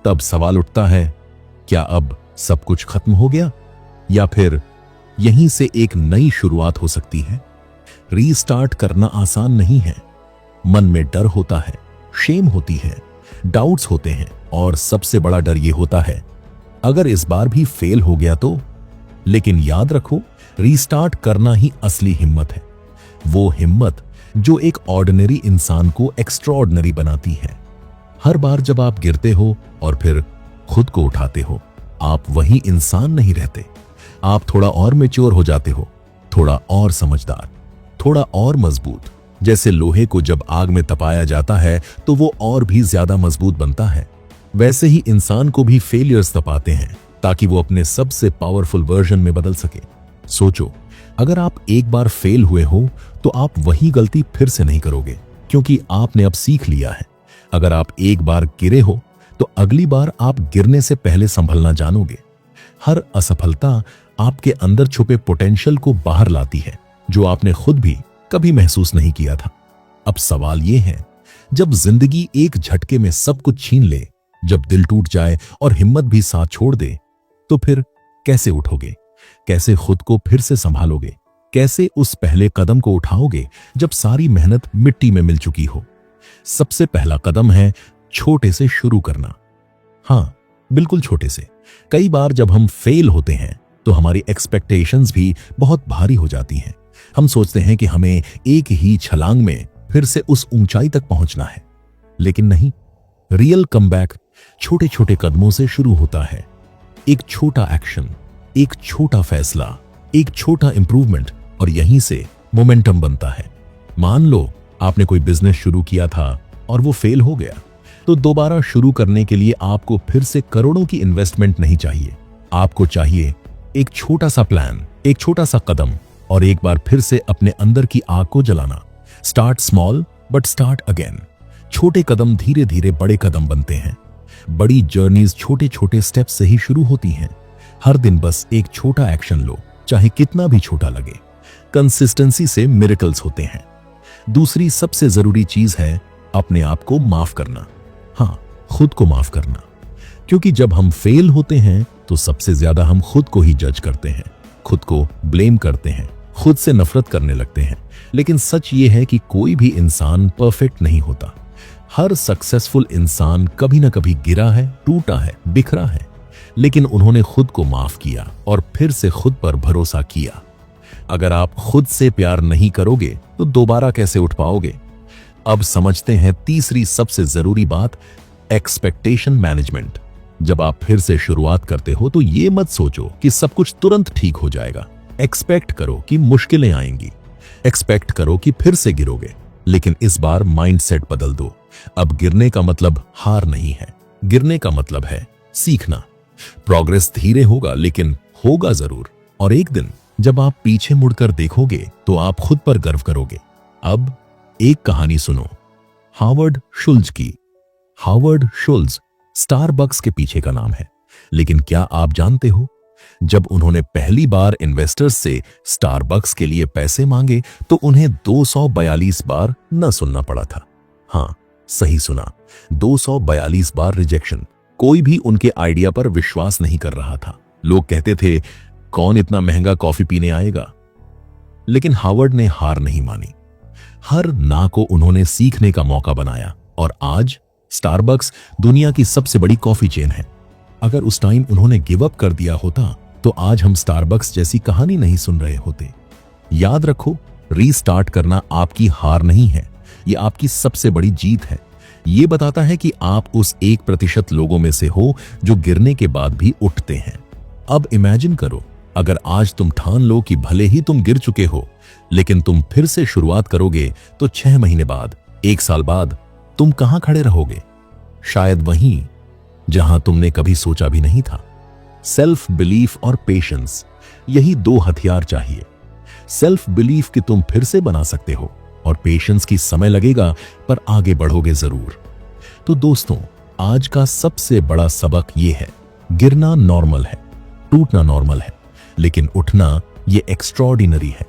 तब सवाल उठता है, क्या अब सब कुछ खत्म हो गया या फिर यहीं से एक नई शुरुआत हो सकती है? रीस्टार्ट करना आसान नहीं है। मन में डर होता है, शेम होती है, डाउट्स होते हैं और सबसे बड़ा डर ये होता है, अगर इस बार भी फेल हो गया तो। लेकिन याद रखो, रीस्टार्ट करना ही असली हिम्मत है। वो हिम्मत जो एक ऑर्डिनरी इंसान को एक्स्ट्राऑर्डिनरी बनाती है। हर बार जब आप गिरते हो और फिर खुद को उठाते हो, आप वही इंसान नहीं रहते। आप थोड़ा और मैच्योर हो जाते हो, थोड़ा और समझदार, थोड़ा और मजबूत। जैसे लोहे को जब आग में तपाया जाता है तो वो और भी ज्यादा मजबूत बनता है, वैसे ही इंसान को भी फेलियर्स तपाते हैं ताकि वो अपने सबसे पावरफुल वर्जन में बदल सके। सोचो, अगर आप एक बार फेल हुए हो तो आप वही गलती फिर से नहीं करोगे, क्योंकि आपने अब सीख लिया है। अगर आप एक बार गिरे हो तो अगली बार आप गिरने से पहले संभलना जानोगे। हर असफलता आपके अंदर छुपे पोटेंशियल को बाहर लाती है, जो आपने खुद भी कभी महसूस नहीं किया था। अब सवाल यह है, जब जिंदगी एक झटके में सब कुछ छीन ले, जब दिल टूट जाए और हिम्मत भी साथ छोड़ दे, तो फिर कैसे उठोगे? कैसे खुद को फिर से संभालोगे? कैसे उस पहले कदम को उठाओगे जब सारी मेहनत मिट्टी में मिल चुकी हो? सबसे पहला कदम है छोटे से शुरू करना। हाँ, बिल्कुल छोटे से। कई बार जब हम फेल होते हैं तो हमारी एक्सपेक्टेशंस भी बहुत भारी हो जाती हैं। हम सोचते हैं कि हमें एक ही छलांग में फिर से उस ऊंचाई तक पहुंचना है, लेकिन नहीं। रियल कमबैक छोटे छोटे कदमों से शुरू होता है। एक छोटा एक्शन, एक छोटा फैसला, एक छोटा इंप्रूवमेंट, और यहीं से मोमेंटम बनता है। मान लो आपने कोई बिजनेस शुरू किया था और वो फेल हो गया, तो दोबारा शुरू करने के लिए आपको फिर से करोड़ों की इन्वेस्टमेंट नहीं चाहिए। आपको चाहिए एक छोटा सा प्लान, एक छोटा सा कदम, और एक बार फिर से अपने अंदर की आग को जलाना। Start small but start again. छोटे कदम धीरे धीरे बड़े कदम बनते हैं। बड़ी जर्नीज छोटे छोटे स्टेप से ही शुरू होती हैं। हर दिन बस एक छोटा एक्शन लो, चाहे कितना भी छोटा लगे। कंसिस्टेंसी से मिरेकल्स होते हैं। दूसरी सबसे जरूरी चीज है अपने आप को माफ करना। हाँ, खुद को माफ करना, क्योंकि जब हम फेल होते हैं तो सबसे ज्यादा हम खुद को ही जज करते हैं, खुद को ब्लेम करते हैं, खुद से नफरत करने लगते हैं। लेकिन सच ये है कि कोई भी इंसान परफेक्ट नहीं होता। हर सक्सेसफुल इंसान कभी ना कभी गिरा है, टूटा है, बिखरा है, लेकिन उन्होंने खुद को माफ किया और फिर से खुद पर भरोसा किया। अगर आप खुद से प्यार नहीं करोगे तो दोबारा कैसे उठ पाओगे? अब समझते हैं तीसरी सबसे जरूरी बात, एक्सपेक्टेशन मैनेजमेंट। जब आप फिर से शुरुआत करते हो तो ये मत सोचो कि सब कुछ तुरंत ठीक हो जाएगा। एक्सपेक्ट करो कि मुश्किलें आएंगी, एक्सपेक्ट करो कि फिर से गिरोगे, लेकिन इस बार माइंडसेट बदल दो। अब गिरने का मतलब हार नहीं है, गिरने का मतलब है सीखना। प्रोग्रेस धीरे होगा लेकिन होगा जरूर, और एक दिन जब आप पीछे मुड़कर देखोगे तो आप खुद पर गर्व करोगे। अब एक कहानी सुनो, हावर्ड शुल्ज की। हावर्ड शुल्ज स्टारबक्स के पीछे का नाम है, लेकिन क्या आप जानते हो, जब उन्होंने पहली बार इन्वेस्टर्स से स्टारबक्स के लिए पैसे मांगे तो उन्हें 242 बार न सुनना पड़ा था। हाँ, सही सुना, 242 बार रिजेक्शन। कोई भी उनके आइडिया पर विश्वास नहीं कर रहा था। लोग कहते थे, कौन इतना महंगा कॉफी पीने आएगा? लेकिन हावर्ड ने हार नहीं मानी। हर ना को उन्होंने सीखने का मौका बनाया, और आज स्टारबक्स दुनिया की सबसे बड़ी कॉफी चेन है। अगर उस टाइम उन्होंने गिव अप कर दिया होता तो आज हम स्टारबक्स जैसी कहानी नहीं सुन रहे होते। याद रखो, रीस्टार्ट करना आपकी हार नहीं है, यह आपकी सबसे बड़ी जीत है। यह बताता है कि आप उस 1% लोगों में से हो जो गिरने के बाद भी उठते हैं। अब इमेजिन करो, अगर आज तुम ठान लो कि भले ही तुम गिर चुके हो, लेकिन तुम फिर से शुरुआत करोगे, तो 6 महीने बाद, 1 साल बाद तुम कहां खड़े रहोगे? शायद वहीं जहां तुमने कभी सोचा भी नहीं था। सेल्फ बिलीफ और पेशेंस, यही 2 हथियार चाहिए। सेल्फ बिलीफ कि तुम फिर से बना सकते हो, और पेशेंस की समय लगेगा पर आगे बढ़ोगे जरूर। तो दोस्तों, आज का सबसे बड़ा सबक यह है, गिरना नॉर्मल है, टूटना नॉर्मल है, लेकिन उठना यह एक्स्ट्रॉर्डिनरी है।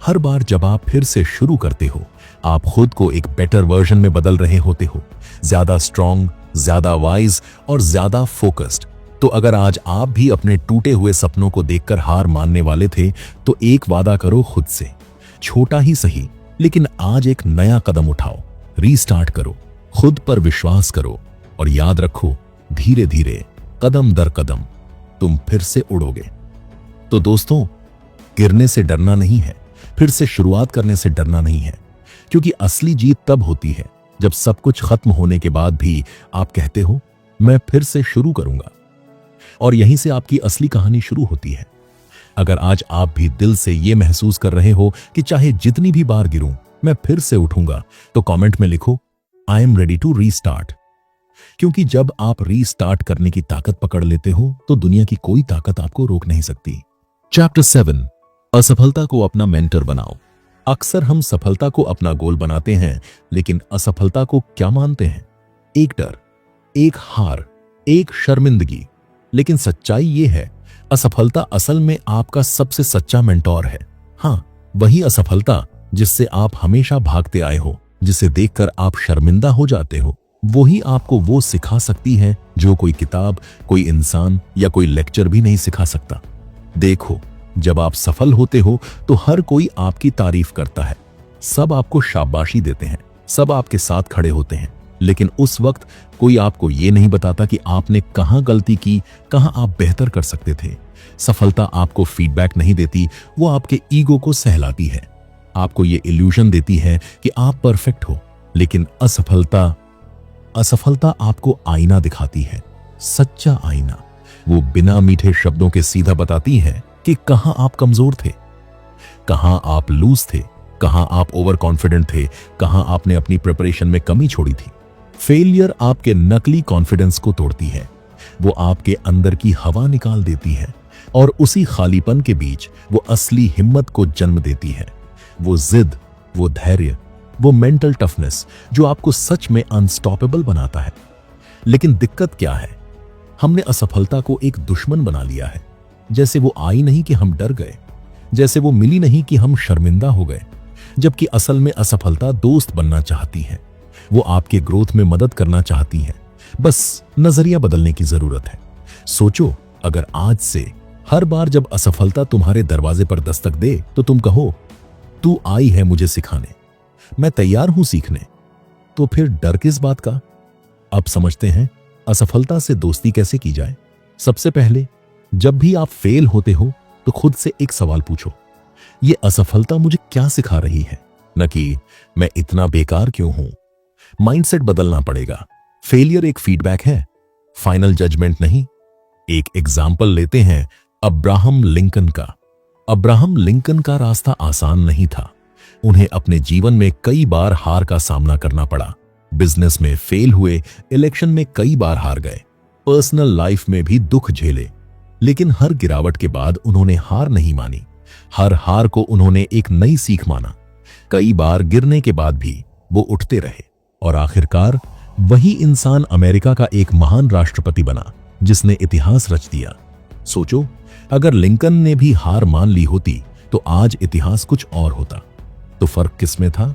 हर बार जब आप फिर से शुरू करते हो, आप खुद को एक बेटर वर्जन में बदल रहे होते हो, ज्यादा स्ट्रांग, ज्यादा वाइज और ज्यादा फोकस्ड। तो अगर आज आप भी अपने टूटे हुए सपनों को देखकर हार मानने वाले थे, तो एक वादा करो खुद से, छोटा ही सही, लेकिन आज एक नया कदम उठाओ, रीस्टार्ट करो, खुद पर विश्वास करो, और याद रखो, धीरे धीरे, कदम दर कदम तुम फिर से उड़ोगे। तो दोस्तों, गिरने से डरना नहीं है, फिर से शुरुआत करने से डरना नहीं है, क्योंकि असली जीत तब होती है जब सब कुछ खत्म होने के बाद भी आप कहते हो, मैं फिर से शुरू करूंगा। और यहीं से आपकी असली कहानी शुरू होती है। अगर आज आप भी दिल से यह महसूस कर रहे हो कि चाहे जितनी भी बार गिरूं, मैं फिर से उठूंगा, तो कमेंट में लिखो, I am ready to restart. क्योंकि जब आप रीस्टार्ट करने की ताकत पकड़ लेते हो, तो दुनिया की कोई ताकत आपको रोक नहीं सकती। चैप्टर 7, असफलता को अपना मेंटर बनाओ। अक्सर हम सफलता को अपना गोल बनाते हैं, लेकिन असफलता को क्या मानते हैं? एक डर, एक हार, एक शर्मिंदगी। लेकिन सच्चाई यह है, असफलता असल में आपका सबसे सच्चा मेंटोर है। हाँ, वही असफलता जिससे आप हमेशा भागते आए हो, जिसे देखकर आप शर्मिंदा हो जाते हो, वही आपको वो सिखा सकती है जो कोई किताब, कोई इंसान या कोई लेक्चर भी नहीं सिखा सकता। देखो, जब आप सफल होते हो तो हर कोई आपकी तारीफ करता है, सब आपको शाबाशी देते हैं, सब आपके साथ खड़े होते हैं, लेकिन उस वक्त कोई आपको ये नहीं बताता कि आपने कहां गलती की, कहां आप बेहतर कर सकते थे। सफलता आपको फीडबैक नहीं देती, वो आपके ईगो को सहलाती है, आपको ये इल्यूजन देती है कि आप परफेक्ट हो। लेकिन असफलता आपको आईना दिखाती है, सच्चा आईना। वो बिना मीठे शब्दों के सीधा बताती है कि कहां आप कमजोर थे, कहां आप लूज थे, कहां आप ओवर कॉन्फिडेंट थे, कहां आपने अपनी प्रिपरेशन में कमी छोड़ी थी। फेलियर आपके नकली कॉन्फिडेंस को तोड़ती है, वो आपके अंदर की हवा निकाल देती है, और उसी खालीपन के बीच वो असली हिम्मत को जन्म देती है। वो जिद, वो धैर्य, वो मेंटल टफनेस जो आपको सच में अनस्टॉपेबल बनाता है। लेकिन दिक्कत क्या है, हमने असफलता को एक दुश्मन बना लिया है। जैसे वो आई नहीं कि हम डर गए, जैसे वो मिली नहीं कि हम शर्मिंदा हो गए, जबकि असल में असफलता दोस्त बनना चाहती है। वो आपके ग्रोथ में मदद करना चाहती है। बस नजरिया बदलने की जरूरत है। सोचो, अगर आज से हर बार जब असफलता तुम्हारे दरवाजे पर दस्तक दे तो तुम कहो, तू आई है मुझे सिखाने, मैं तैयार हूं सीखने, तो फिर डर किस बात का। अब समझते हैं असफलता से दोस्ती कैसे की जाए। सबसे पहले, जब भी आप फेल होते हो तो खुद से एक सवाल पूछो, ये असफलता मुझे क्या सिखा रही है, न कि मैं इतना बेकार क्यों हूं। माइंडसेट बदलना पड़ेगा। फेलियर एक फीडबैक है, फाइनल जजमेंट नहीं। एक एग्जाम्पल लेते हैं अब्राहम लिंकन का। अब्राहम लिंकन का रास्ता आसान नहीं था। उन्हें अपने जीवन में कई बार हार का सामना करना पड़ा। बिजनेस में फेल हुए, इलेक्शन में कई बार हार गए, पर्सनल लाइफ में भी दुख झेले। लेकिन हर गिरावट के बाद उन्होंने हार नहीं मानी। हर हार को उन्होंने एक नई सीख माना। कई बार गिरने के बाद भी वो उठते रहे और आखिरकार वही इंसान अमेरिका का एक महान राष्ट्रपति बना जिसने इतिहास रच दिया। सोचो, अगर लिंकन ने भी हार मान ली होती तो आज इतिहास कुछ और होता। तो फर्क किसमें था?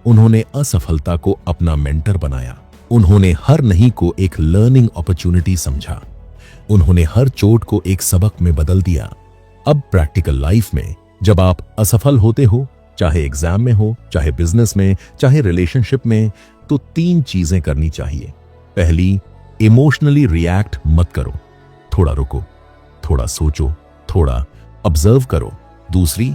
उन्होंने असफलता को अपना मेंटर बनाया। उन्होंने हर नहीं को एक लर्निंग अपॉर्चुनिटी समझा। उन्होंने हर चोट को एक सबक में बदल दिया। अब प्रैक्टिकल लाइफ में जब आप असफल होते हो, चाहे एग्जाम में हो, चाहे बिजनेस में, चाहे रिलेशनशिप में, तो 3 चीजें करनी चाहिए। पहली, इमोशनली रिएक्ट मत करो, थोड़ा रुको, थोड़ा सोचो, थोड़ा ऑब्जर्व करो। दूसरी,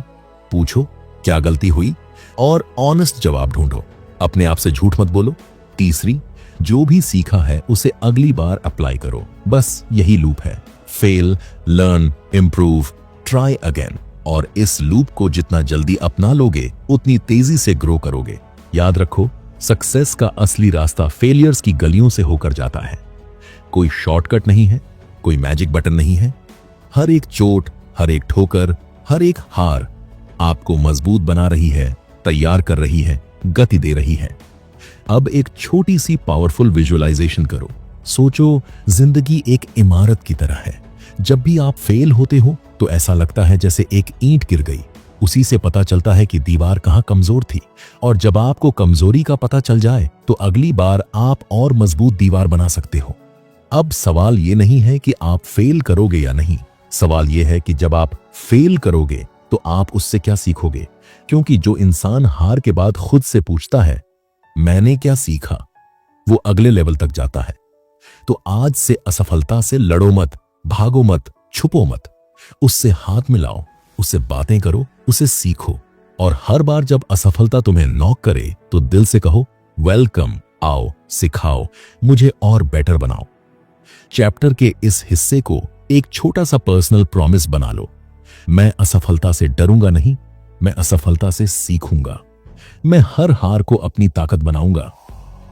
पूछो क्या गलती हुई और ऑनेस्ट जवाब ढूंढो, अपने आप से झूठ मत बोलो। तीसरी, जो भी सीखा है उसे अगली बार अप्लाई करो। बस यही लूप है, fail, learn, improve, try again. और इस लूप को जितना जल्दी अपना लोगे उतनी तेजी से ग्रो करोगे। याद रखो, सक्सेस का असली रास्ता फेलियर्स की गलियों से होकर जाता है। कोई शॉर्टकट नहीं है, कोई मैजिक बटन नहीं है। हर एक चोट, हर एक ठोकर, हर एक हार आपको मजबूत बना रही है, तैयार कर रही है, गति दे रही है। अब एक छोटी सी पावरफुल विजुअलाइजेशन करो। सोचो, जिंदगी एक इमारत की तरह है। जब भी आप फेल होते हो तो ऐसा लगता है जैसे एक ईंट गिर गई। उसी से पता चलता है कि दीवार कहां कमजोर थी। और जब आपको कमजोरी का पता चल जाए तो अगली बार आप और मजबूत दीवार बना सकते हो। अब सवाल ये नहीं है कि आप फेल करोगे या नहीं, सवाल ये है कि जब आप फेल करोगे तो आप उससे क्या सीखोगे। क्योंकि जो इंसान हार के बाद खुद से पूछता है मैंने क्या सीखा, वो अगले लेवल तक जाता है। तो आज से असफलता से लड़ो मत, भागो मत, छुपो मत, उससे हाथ मिलाओ, उससे बातें करो, उसे सीखो। और हर बार जब असफलता तुम्हें नॉक करे तो दिल से कहो वेलकम, आओ, सिखाओ, मुझे और बेटर बनाओ। चैप्टर के इस हिस्से को एक छोटा सा पर्सनल प्रॉमिस बना लो। मैं असफलता से डरूंगा नहीं, मैं असफलता से सीखूंगा। मैं हर हार को अपनी ताकत बनाऊंगा।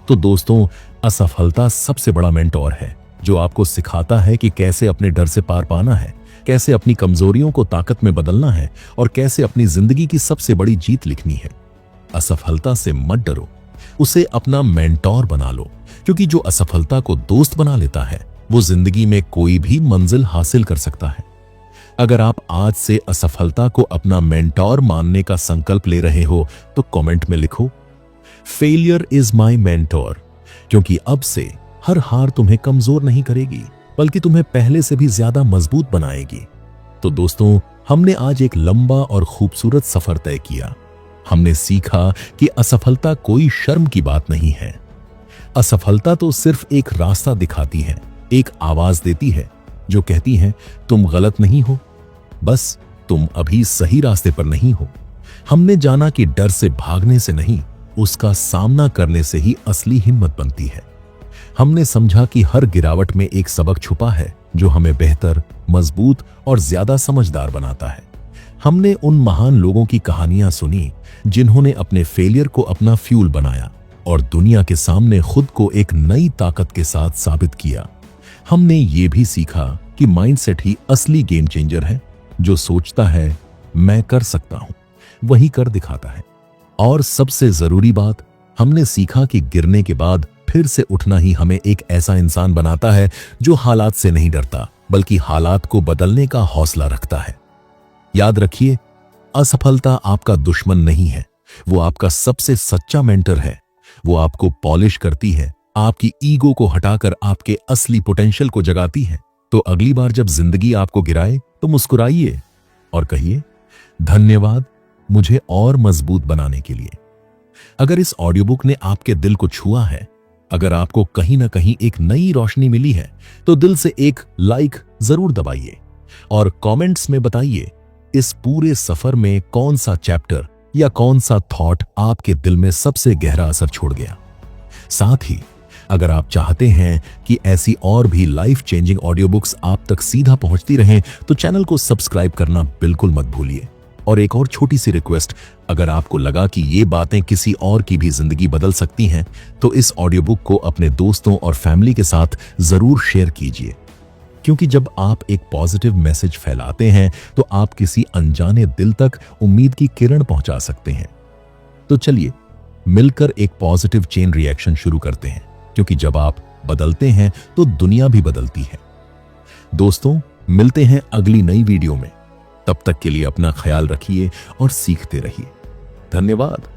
तो दोस्तों, असफलता सबसे बड़ा मेंटोर है जो आपको सिखाता है कि कैसे अपने डर से पार पाना है, कैसे अपनी कमजोरियों को ताकत में बदलना है और कैसे अपनी जिंदगी की सबसे बड़ी जीत लिखनी है। असफलता से मत डरो, उसे अपना मेंटोर बना लो। क्योंकि जो असफलता को दोस्त बना लेता है वो जिंदगी में कोई भी मंजिल हासिल कर सकता है। अगर आप आज से असफलता को अपना मेंटोर मानने का संकल्प ले रहे हो तो कमेंट में लिखो फेलियर इज माई मेंटोर। क्योंकि अब से हर हार तुम्हें कमजोर नहीं करेगी बल्कि तुम्हें पहले से भी ज्यादा मजबूत बनाएगी। तो दोस्तों, हमने आज एक लंबा और खूबसूरत सफर तय किया। हमने सीखा कि असफलता कोई शर्म की बात नहीं है। असफलता तो सिर्फ एक रास्ता दिखाती है, एक आवाज देती है जो कहती है तुम गलत नहीं हो, बस तुम अभी सही रास्ते पर नहीं हो। हमने जाना कि डर से भागने से नहीं, उसका सामना करने से ही असली हिम्मत बनती है। हमने समझा कि हर गिरावट में एक सबक छुपा है जो हमें बेहतर, मजबूत और ज्यादा समझदार बनाता है। हमने उन महान लोगों की कहानियां सुनी जिन्होंने अपने फेलियर को अपना फ्यूल बनाया और दुनिया के सामने खुद को एक नई ताकत के साथ साबित किया। हमने ये भी सीखा कि माइंडसेट ही असली गेम चेंजर है। जो सोचता है मैं कर सकता हूं, वही कर दिखाता है। और सबसे जरूरी बात, हमने सीखा कि गिरने के बाद फिर से उठना ही हमें एक ऐसा इंसान बनाता है जो हालात से नहीं डरता बल्कि हालात को बदलने का हौसला रखता है। याद रखिए, असफलता आपका दुश्मन नहीं है, वो आपका सबसे सच्चा मेंटर है। वो आपको पॉलिश करती है, आपकी ईगो को हटाकर आपके असली पोटेंशियल को जगाती है। तो अगली बार जब जिंदगी आपको गिराए तो मुस्कुराइए और कहिए, धन्यवाद मुझे और मजबूत बनाने के लिए। अगर इस ऑडियो बुक ने आपके दिल को छुआ है, अगर आपको कहीं ना कहीं एक नई रोशनी मिली है, तो दिल से एक लाइक जरूर दबाइए और कमेंट्स में बताइए इस पूरे सफर में कौन सा चैप्टर या कौन सा थॉट आपके दिल में सबसे गहरा असर छोड़ गया। साथ ही अगर आप चाहते हैं कि ऐसी और भी लाइफ चेंजिंग ऑडियो बुक्स आप तक सीधा पहुंचती रहें, तो चैनल को सब्सक्राइब करना बिल्कुल मत भूलिए। और एक और छोटी सी रिक्वेस्ट, अगर आपको लगा कि ये बातें किसी और की भी जिंदगी बदल सकती हैं, तो इस ऑडियो बुक को अपने दोस्तों और फैमिली के साथ जरूर शेयर कीजिए, क्योंकि जब आप एक पॉजिटिव मैसेज फैलाते हैं तो आप किसी अनजाने दिल तक उम्मीद की किरण पहुंचा सकते हैं। तो चलिए मिलकर एक पॉजिटिव चेन रिएक्शन शुरू करते हैं, क्योंकि जब आप बदलते हैं तो दुनिया भी बदलती है। दोस्तों, मिलते हैं अगली नई वीडियो में। तब तक के लिए अपना ख्याल रखिए और सीखते रहिए। धन्यवाद।